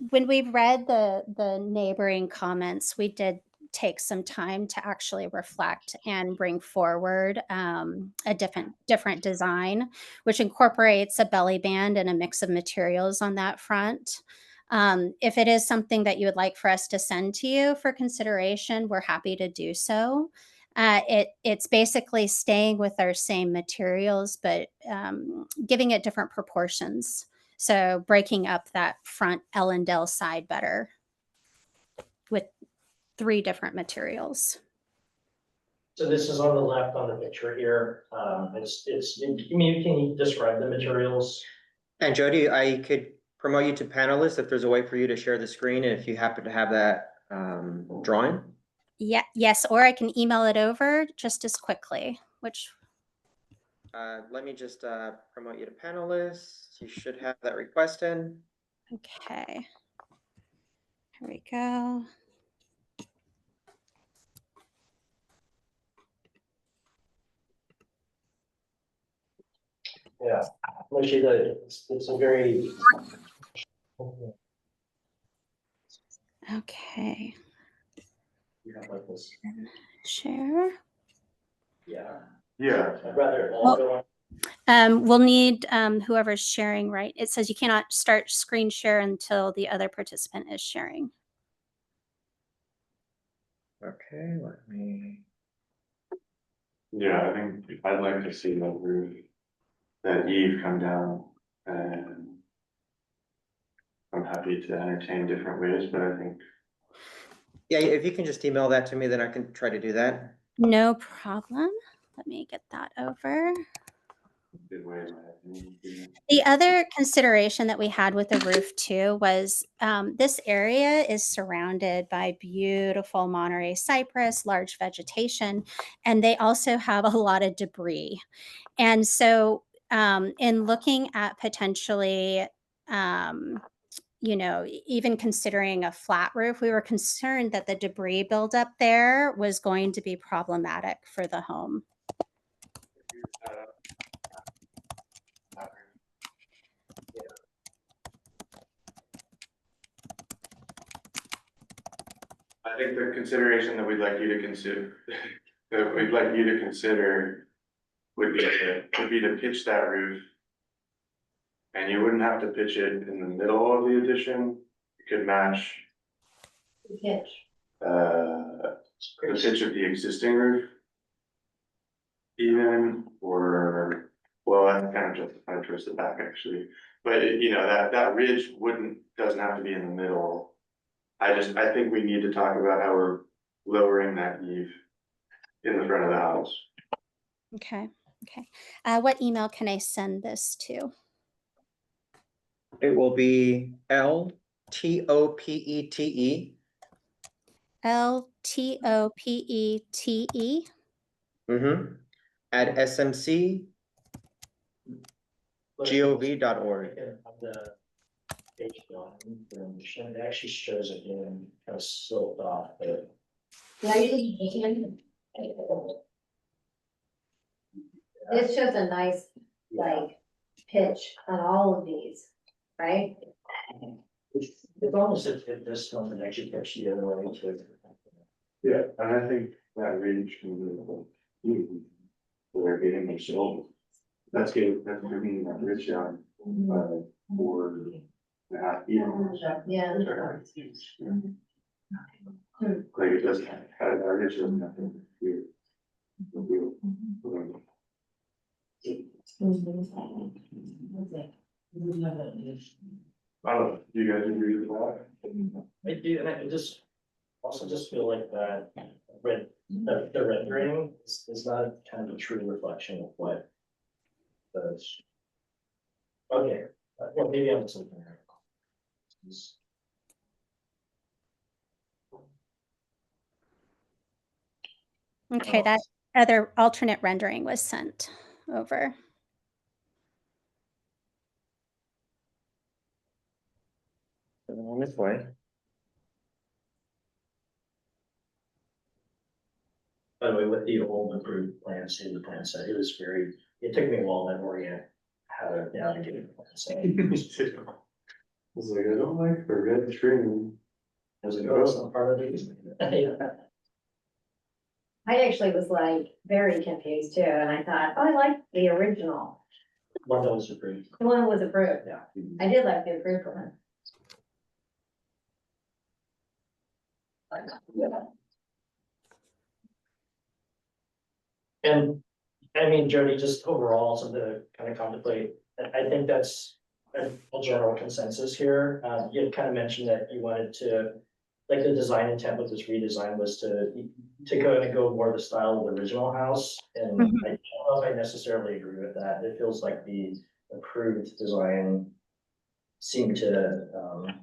when we read the neighboring comments, we did take some time to actually reflect and bring forward a different design, which incorporates a belly band and a mix of materials on that front. If it is something that you would like for us to send to you for consideration, we're happy to do so. It's basically staying with our same materials, but giving it different proportions. So breaking up that front Ellendale side better with 3 different materials. So this is on the left on the picture here. Can you describe the materials? And Jody, I could promote you to panelist if there's a way for you to share the screen and if you happen to have that drawing. Yeah, yes, or I can email it over just as quickly, which. Let me just promote you to panelist. You should have that request in. Okay. Here we go. Yeah, actually, it's a very. Okay. You have like this. Share. Yeah. Yeah. I'd rather. We'll need whoever's sharing, right? It says you cannot start screen share until the other participant is sharing. Okay, let me. Yeah, I think I'd like to see that roof, that eave come down, and I'm happy to entertain different ways, but I think. Yeah, if you can just email that to me, then I can try to do that. No problem. Let me get that over. Good way, in my opinion. The other consideration that we had with the roof too was this area is surrounded by beautiful Monterey cypress, large vegetation, and they also have a lot of debris. And so in looking at potentially, even considering a flat roof, we were concerned that the debris buildup there was going to be problematic for the home. I think the consideration that we'd like you to consider, would be to pitch that roof And you wouldn't have to pitch it in the middle of the addition. You could match Pitch. the pitch of the existing roof. Even, or, well, that's kind of justified towards the back actually, but you know, that ridge doesn't have to be in the middle. I think we need to talk about how we're lowering that eave in the front of the house. Okay, okay. What email can I send this to? It will be LTOPETE. LTOPETE. Mm-hmm. At smcgov.org. On the page one, it actually shows it in kind of sloped off, but This shows a nice, like, pitch on all of these, right? it's almost if this one could actually pitch the other way too. Yeah, and I think that ridge can be, they're getting their soul. That's bringing that ridge down, for the half, Yeah. Like it doesn't have, our ridge doesn't have to be. I don't know, do you guys agree with that? I do, and I also just feel like that the rendering is not kind of a true reflection of what the. Okay, well, maybe I'm just looking at it. Okay, that other alternate rendering was sent over. On this way. By the way, with the old approved plan, see the plan set, it was very, it took me a while to orient how to navigate the plan set. I was like, I don't like the red trim. I was like, oh, it's not part of it. Yeah. I actually was like very confused too, and I thought, oh, I like the original, One that was approved. the one that was approved. Yeah. I did like the approved one. And I mean, Jody, just overall, something to kind of contemplate, I think that's a general consensus here. You had kind of mentioned that you wanted to, like the design intent with this redesign was to go more the style of the original house. And Mhm. I don't know if I necessarily agree with that. It feels like the approved design seemed to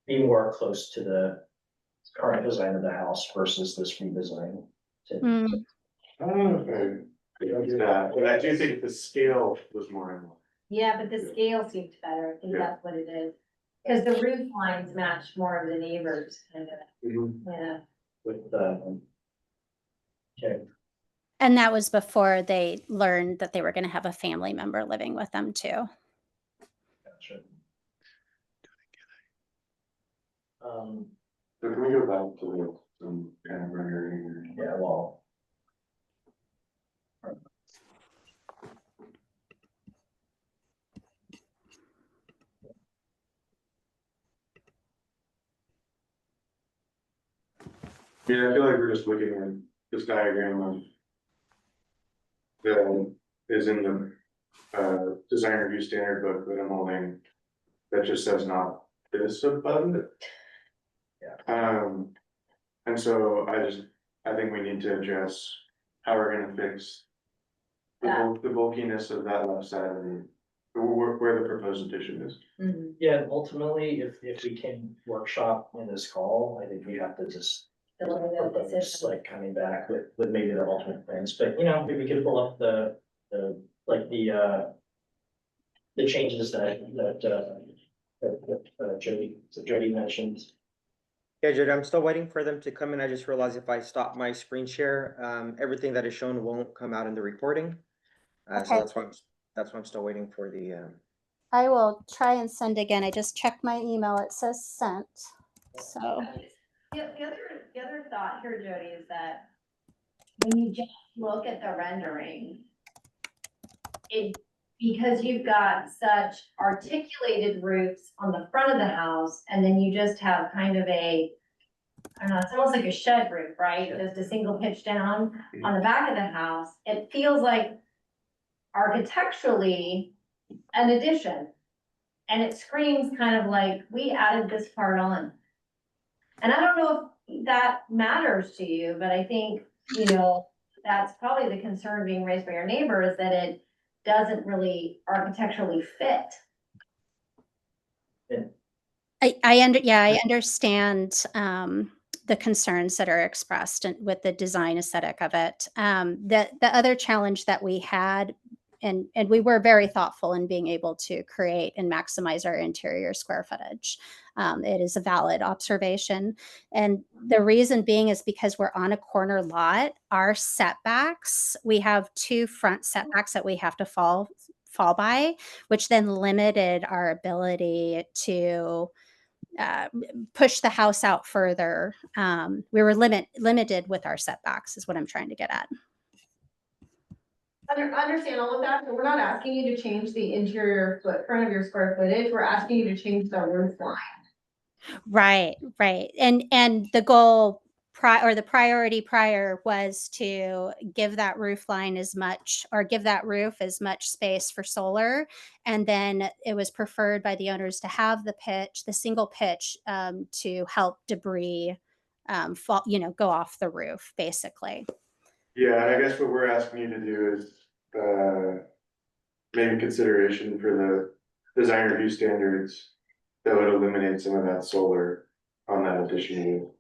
be more close to the current design of the house versus this redesign. Mm. I don't know if I agree with that, but I do think the scale was more in line. Yeah, but the scale seemed better. I think Yeah. that's what it is. Because the roof lines match more of the neighbors, kind of, Mhm. yeah. With okay, And that was before they learned that they were going to have a family member living with them too. gotcha. So can we go back to some kind of rendering? Yeah, well. Yeah, I feel like we're just looking at this diagram of that is in the design review standard book that I'm holding that just says not this abundant. Yeah. And so I think we need to address how we're gonna fix the bulkiness of that left side and where the proposed addition is. Mhm. Yeah, and ultimately, if we can workshop in this call, I think we have to just The little bit of propose, decision. like coming back with maybe the alternate plans, but you know, maybe we could pull up the changes that Jody mentioned. Yeah, Jody, I'm still waiting for them to come in. I just realized if I stop my screen share, everything that is shown won't come out in the recording. So Okay. that's why I'm still waiting for the, I will try and send again. I just checked my email. It says sent. So, The other thought here, Jody, is that when you just look at the rendering, it because you've got such articulated roofs on the front of the house, and then you just have kind of a, I don't know, it's almost like a shed roof, right? Just a single pitch down on the back of the house. It feels like architecturally an addition. And it screams kind of like, we added this part on. And I don't know if that matters to you, but I think, you know, that's probably the concern being raised by your neighbor, is that it doesn't really architecturally fit. I understand, the concerns that are expressed with the design aesthetic of it. The other challenge that we had, and we were very thoughtful in being able to create and maximize our interior square footage. It is a valid observation. And the reason being is because we're on a corner lot, our setbacks, we have 2 front setbacks that we have to fall by, which then limited our ability to push the house out further. We were limited with our setbacks, is what I'm trying to get at. Understand all of that, but we're not asking you to change the interior footprint of your square footage, we're asking you to change the roof line. Right. And the goal the priority prior was to give that roof line as much, or give that roof as much space for solar. And then it was preferred by the owners to have the single pitch, to help debris, fall, go off the roof, basically. Yeah, and I guess what we're asking you to do is, maybe consideration for the design review standards that would eliminate some of that solar on that addition.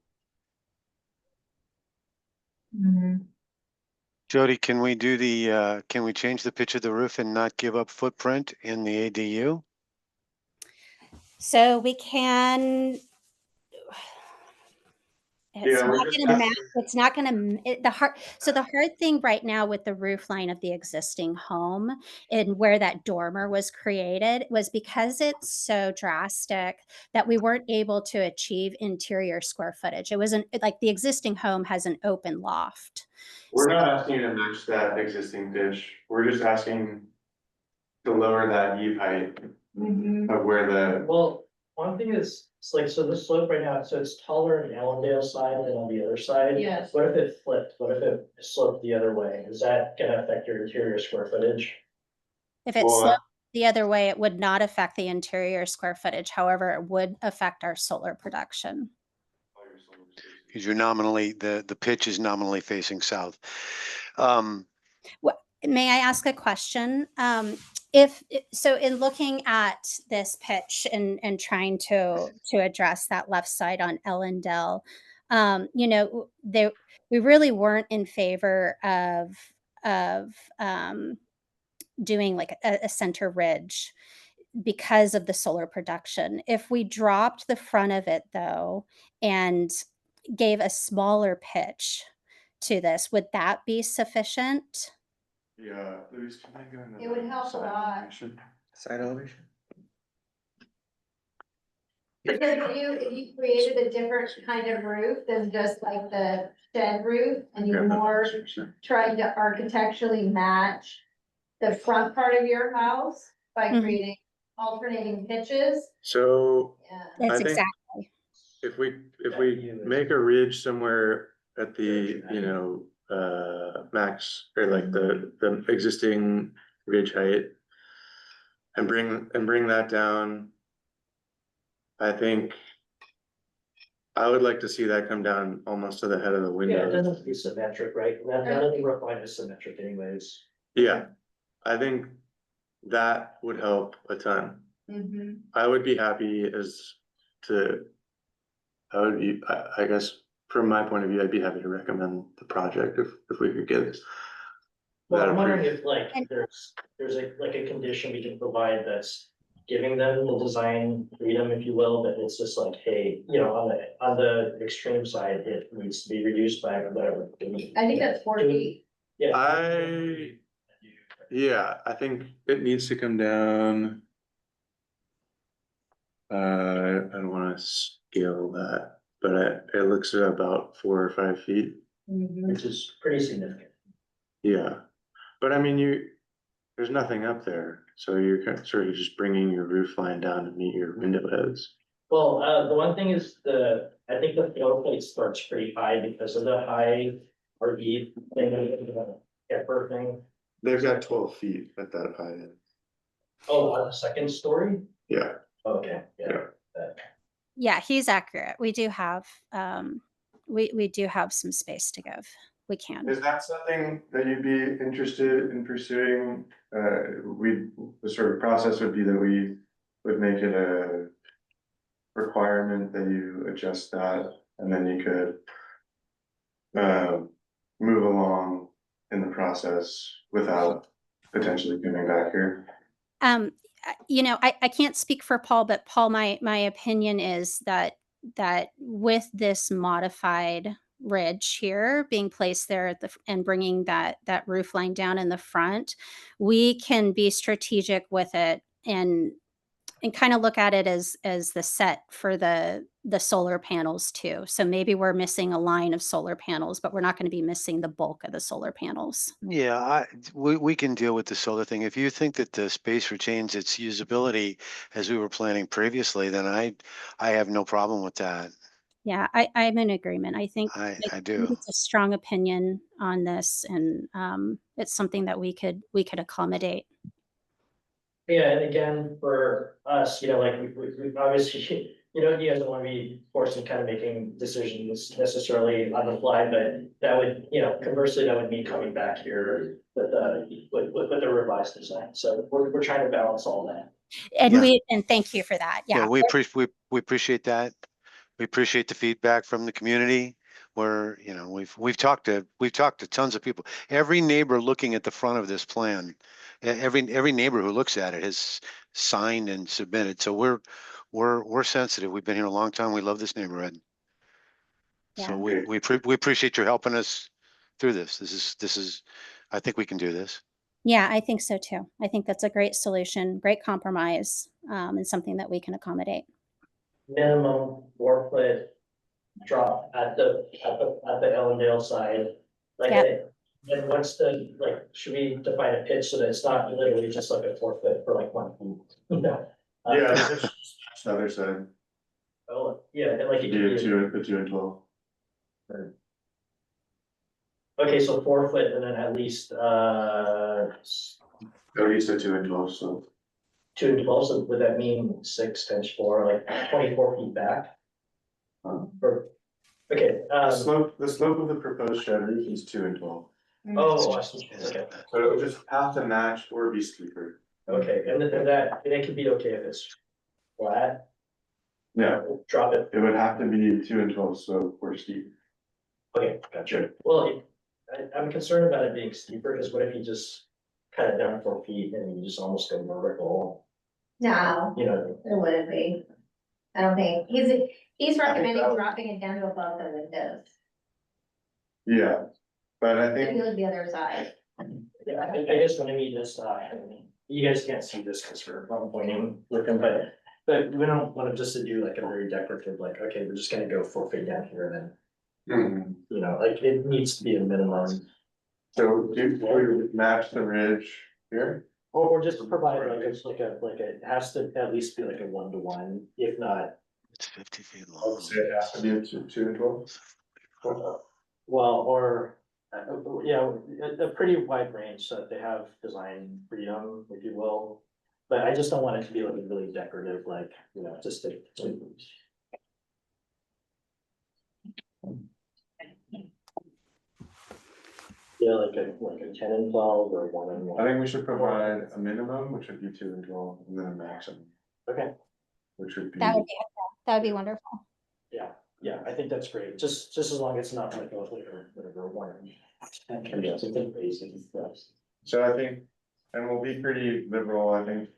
Jody, can we do can we change the pitch of the roof and not give up footprint in the ADU? So we can. It's not gonna, the hard thing right now with the roof line of the existing home and where that dormer was created was because it's so drastic that we weren't able to achieve interior square footage. It wasn't like the existing home has an open loft. We're not asking you to match that existing pitch, we're just asking to lower that eve height of where the. Well, one thing is, it's like, so the slope right now, so it's taller on the Allendale side than on the other side. Yes. What if it flipped? What if it sloped the other way? Is that gonna affect your interior square footage? If it sloped the other way, it would not affect the interior square footage. However, it would affect our solar production. Because you're nominally, the pitch is nominally facing south. May I ask a question? In looking at this pitch and trying to address that left side on Ellendale, we really weren't in favor of doing like a center ridge because of the solar production. If we dropped the front of it though and gave a smaller pitch to this, would that be sufficient? Yeah, Louise, can I go into It would help a lot. Side elevation. Because if you created a different kind of roof than just like the shed roof, and you more tried to architecturally match the front part of your house by creating alternating pitches. So That's I think exactly. if we make a ridge somewhere at the, max, or like the existing ridge height, and bring that down, I think I would like to see that come down almost to the head of the Yeah, it window. doesn't have to be symmetric, right? None of the roof line is symmetric anyways. Yeah, I think that would help a ton. I would be happy I guess, from my point of view, I'd be happy to recommend the project if we could get. Well, that I'm wondering approved. if like, there's a condition we can provide that's giving them the design freedom, if you will, that it's just like, hey, on the extreme side, it needs to be reduced by whatever. I think that's 4 feet. Yeah. I think it needs to come down. I don't wanna scale that, but it looks at about 4 or 5 feet. Which is pretty significant. Yeah, but I mean, there's nothing up there. So you're sort of just bringing your roof line down to meet your window heads. Well, the one thing is I think the floor plate starts pretty high because of the high RV thing, the camper thing. They've got 12 feet at that high end. Oh, on the second story? Yeah. Okay, yeah. Yeah, he's accurate. We do have, we do have some space to give. We can. Is that something that you'd be interested in pursuing? The sort of process would be that we would make it a requirement that you adjust that, and then you could move along in the process without potentially coming back here. You know, I can't speak for Paul, but Paul, my opinion is that with this modified ridge here being placed there at and bringing that roof line down in the front, we can be strategic with it and kind of look at it as the set for the solar panels too. So maybe we're missing a line of solar panels, but we're not going to be missing the bulk of the solar panels. Yeah, we can deal with the solar thing. If you think that the space retains its usability as we were planning previously, then I have no problem with that. Yeah, I'm in agreement. I think I think do. it's a strong opinion on this, and it's something that we could accommodate. Yeah, and again, for us, you know, like we obviously, you know, you guys don't want to be forced in kind of making decisions necessarily on the fly, but that would, you know, conversely, that would mean coming back here with the revised design. So we're trying to balance all that. And Yeah. and thank you for that. Yeah, Yeah. we appreciate that. We appreciate the feedback from the community. Where, you know, we've talked to tons of people. Every neighbor looking at the front of this plan, every neighbor who looks at it has signed and submitted. So we're sensitive. We've been here a long time. We love this neighborhood. So Yeah. we appreciate your helping us through this. This is I think we can do this. Yeah, I think so too. I think that's a great solution, great compromise, and something that we can accommodate. Minimum 4-foot drop at the Ellendale side. Like, Yeah. and what's the, like, should we define a pitch so that it's not literally just like a 4-foot for like 1 foot? No. Yeah, that's the other side. Oh, yeah, and like it could Do be, 2 and 12. okay, so 4 foot and then at least, At least a 2 and 12, so. 2 and 12, so would that mean 6 times 4, like 24 feet back? Or, okay, The slope of the proposed shed roof is 2 and 12. oh, I see, okay. So it would just have to match or be steeper. Okay, and then it could be okay if it's flat, Yeah, drop it, it would have to be 2 and 12 slope or steep. okay, gotcha. Well, I'm concerned about it being steeper, because what if you just cut it down 4 feet and you just almost go vertical, No, you know? it wouldn't be. I don't think, he's recommending that would- dropping it down to above the windows, Yeah, but I if think you look the other side. Yeah, I guess when I mean this, you guys can't see this because I'm pointing with them, but we don't want to just to do like a very decorative, like, okay, we're just gonna go 4 feet down here and then, you know, like it needs to be a minimum. so do we match the ridge here? Or just provide it has to at least be like a 1-to-1, if not, It's 50 feet long. So it has to be a 2 and 12? well, or, yeah, a pretty wide range so that they have design freedom, if you will. But I just don't want it to be like really decorative, like, you know, just to. Yeah, like a 10 and 12 or 1 and 1. I think we should provide a minimum, which would be 2 and 12, and then a maximum, Okay, which would be. That would be wonderful. yeah, I think that's great, just as long as it's not like whatever 1. Yeah. Something basic stuff. So I think, and we'll be pretty liberal, I think.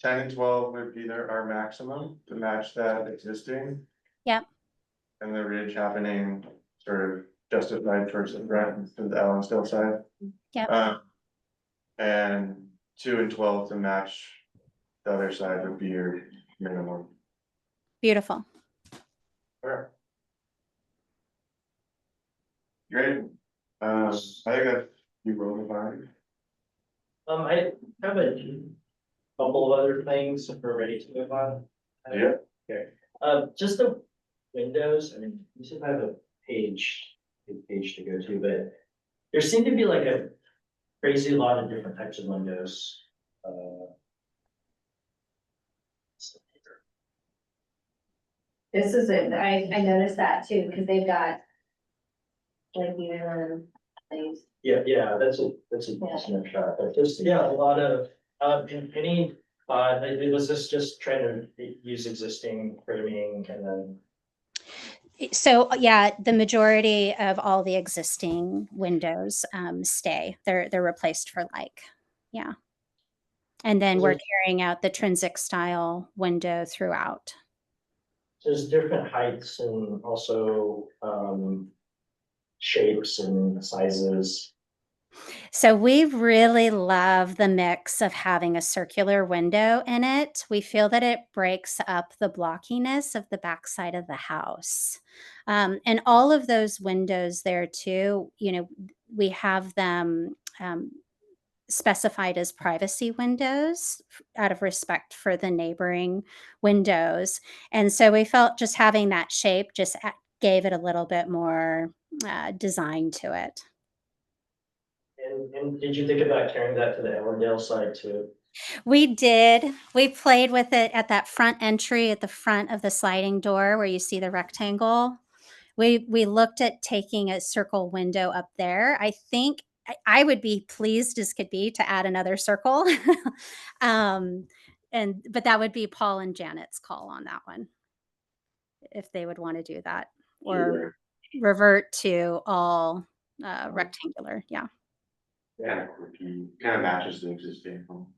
10 and 12 would be our maximum to match that existing. Yep. And the ridge happening sort of justified towards the front to the Allensdale side. Yep. And 2 and 12 to match the other side would be your minimum. Beautiful. Great. I think that you rolled the fine. I have a couple of other things if we're ready to move on. Yeah. Okay, just the windows, I mean, you should have a page to go to, but there seem to be like a crazy lot of different types of windows. This is it, I noticed that too, because they've got. Like, things. Yeah, that's a snapshot, but just, yeah, a lot of, was this just trying to use existing framing and then? So yeah, the majority of all the existing windows stay. They're replaced for like, yeah. And then we're carrying out the Trinsic style window throughout. There's different heights and also, shapes and sizes. So we really love the mix of having a circular window in it. We feel that it breaks up the blockiness of the backside of the house. And all of those windows there too, you know, we have them specified as privacy windows out of respect for the neighboring windows. And so we felt just having that shape just gave it a little bit more design to it. And did you think about carrying that to the Ellendale side too? We did. We played with it at that front entry at the front of the sliding door where you see the rectangle. We looked at taking a circle window up there. I think I would be pleased as could be to add another circle. But that would be Paul and Janet's call on that one. If they would want to do that or revert to all rectangular. Yeah. Kind of quirky, kind of matches the existing home.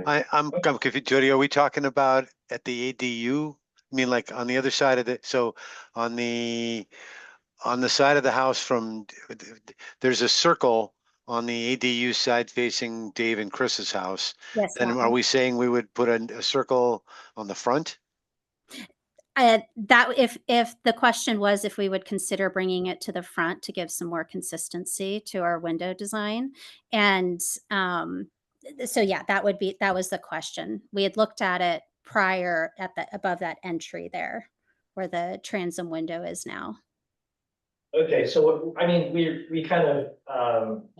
I'm confused. Jody, are we talking about at the ADU? I mean, like on the other side of so on the side of the house from, there's a circle on the ADU side facing Dave and Chris's house. Yes. Then are we saying we would put a circle on the front? That if the question was if we would consider bringing it to the front to give some more consistency to our window design, and so yeah, that was the question. We had looked at it prior at the above that entry there, where the transom window is now. Okay, so I mean, we kind of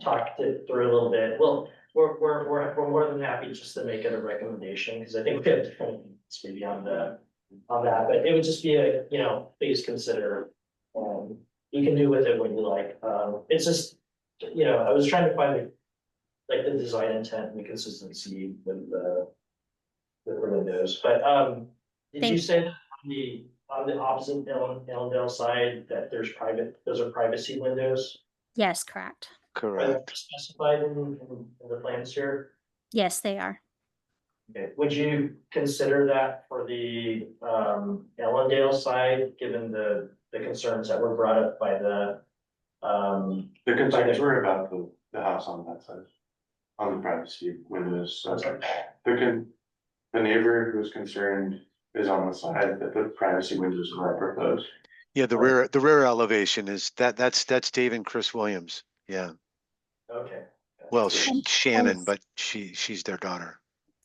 talked it through a little bit. Well, we're more than happy just to make it a recommendation because I think we have different maybe on that, but it would just be a, you know, please consider. You can do with it what you like. It's just, you know, I was trying to find like the design intent and the consistency with the windows, but did you say that on the opposite Ellendale side that those are privacy windows? Yes, correct. Are they Correct. specified in the plans here? Yes, they are. Okay, would you consider that for the Ellendale side, given the concerns that were brought up by the The concerns were about the house on that side, on the privacy windows. The neighbor who was concerned is on the side that the privacy windows are proposed. Yeah, the rear elevation is that's Dave and Chris Williams. Yeah. Okay. Well, Shannon, but she's their daughter.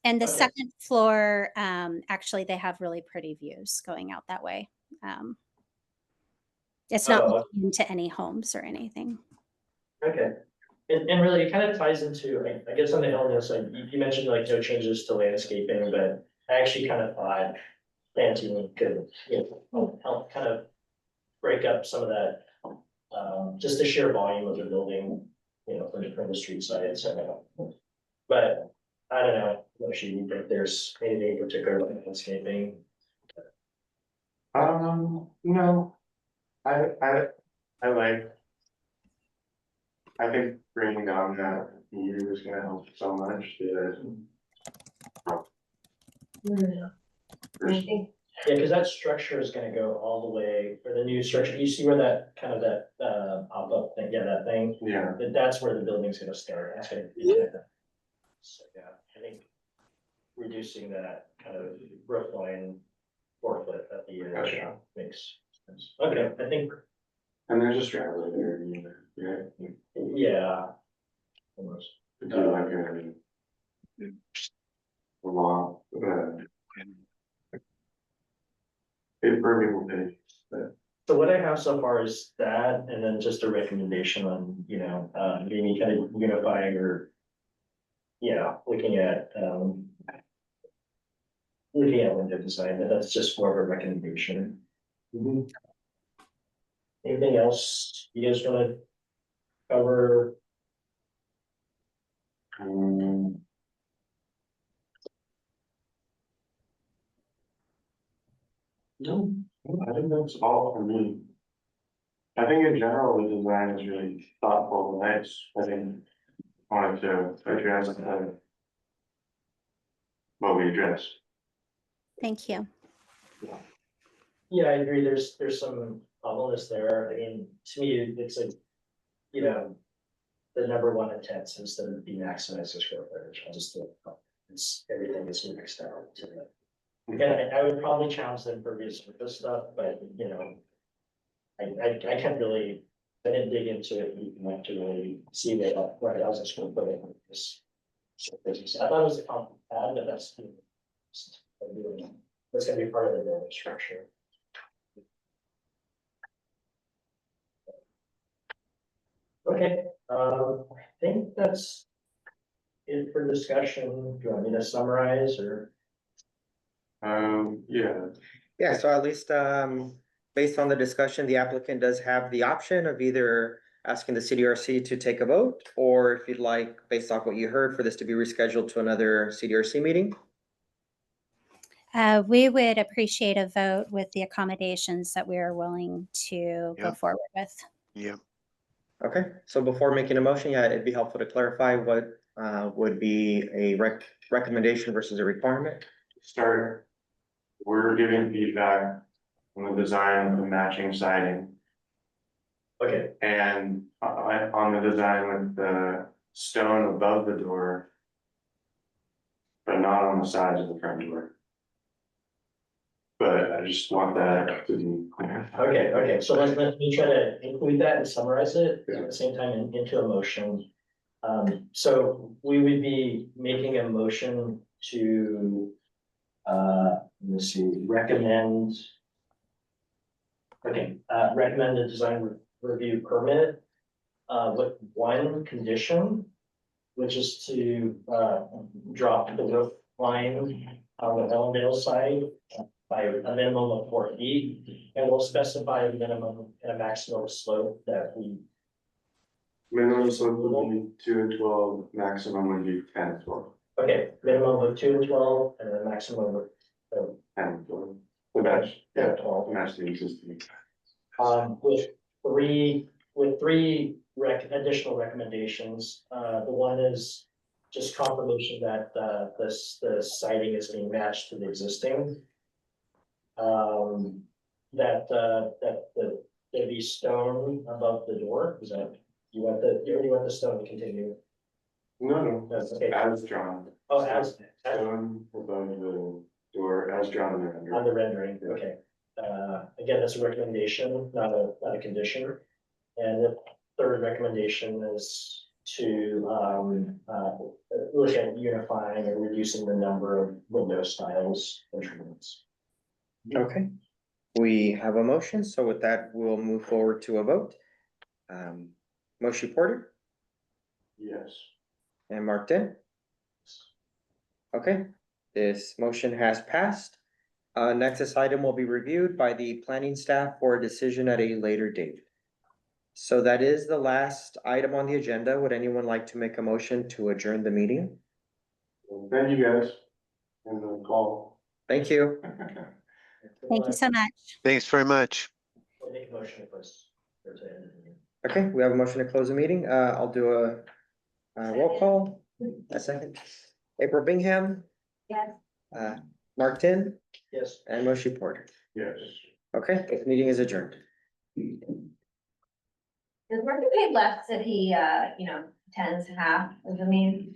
And the Okay. second floor, actually, they have really pretty views going out that way. It's not looking into any homes or anything. Okay, and really it kind of ties into, I guess on the Ellendale side, you mentioned like no changes to landscaping, but I actually kind of thought planting could, you know, help kind of break up some of that, just the sheer volume of the building, you know, from the street side, so. But I don't know, if you think there's anything in particular like landscaping. No, I think bringing down that view is gonna help so much. Yeah, because that structure is gonna go all the way, or the new structure, you see where that kind of that pop-up thing, yeah, that thing. Yeah. That's where the building's gonna start, that's gonna be connected. So, yeah, I think reducing that kind of roof line 4 foot at the edge makes sense. Okay, I think, And there's a driveway there, yeah. yeah. Almost. to do like a law, impermeable paving. So what I have so far is that, and then just a recommendation on, maybe kind of unifying or. Yeah, looking at window design, but that's just more of a recommendation. Anything else you guys wanna cover? No, I think that's all for me. I think in general, the design is really thoughtful and nice. I think wanted to address what we addressed. Thank you. Yeah, I agree, there's some thoughtfulness there, I mean, to me, it's like, the number one intent is to be maximize the square footage, I'll just do it. It's, everything is mixed out to the. And I would probably challenge them for this stuff, but, I can't really, I didn't dig into it, you can have to really see what else is going to put in this. I thought it was a compliment, but that's. That's gonna be part of the building structure. Okay, I think that's it for discussion. Do you want me to summarize or? Yeah. Yeah, so at least, based on the discussion, the applicant does have the option of either asking the CDRC to take a vote, or if you'd like, based off what you heard, for this to be rescheduled to another CDRC meeting. We would appreciate a vote with the accommodations that we are willing to go Yep. forward with. Yeah. Okay, so before making a motion, yeah, it'd be helpful to clarify what would be a recommendation versus a requirement. Start, we're giving feedback on the design of the matching siding. Okay, And on the design with the stone above the door. But not on the sides of the front door. But I just want that to be clear. okay, so let me try to include that and summarize it Yeah. at the same time into a motion. So we would be making a motion to, let's see, recommend. Okay, recommend a design review permit, with one condition. Which is to, drop the roof line on the elevator side by a minimum of 4 feet. And we'll specify a minimum and a maximum slope that we. Minimum slope would be 2 and 12, maximum would be 10 and 12. Okay, minimum of 2 and 12 and a maximum of 10 and 12. The match, yeah, 12. match the existing. With three additional recommendations. The one is just confirmation that the siding is being matched to the existing. That there'd be stone above the door. Is that you already want the stone to continue? No, That's okay. as drawn. Oh, as Stone above the door, as drawn in the on rendering. the rendering. Okay. Again, that's a recommendation, not a condition. And the third recommendation is to look at unifying or reducing the number of window styles and treatments. Okay, we have a motion, so with that, we'll move forward to a vote. Moshi Porter Yes. and marked in. Okay, this motion has passed. Next, this item will be reviewed by the planning staff for a decision at a later date. So that is the last item on the agenda. Would anyone like to make a motion to adjourn the meeting? Well, thank you guys. And the call. Thank you. Thank you so much. Thanks very much. We'll make a motion first. Okay, we have a motion to close the meeting. I'll do a roll call. A second. April Bingham, Yes. Martin, Yes. and Moshi Porter. Yes. Okay, this meeting is adjourned. Does Martin Pay left, said he, attends half of the meeting?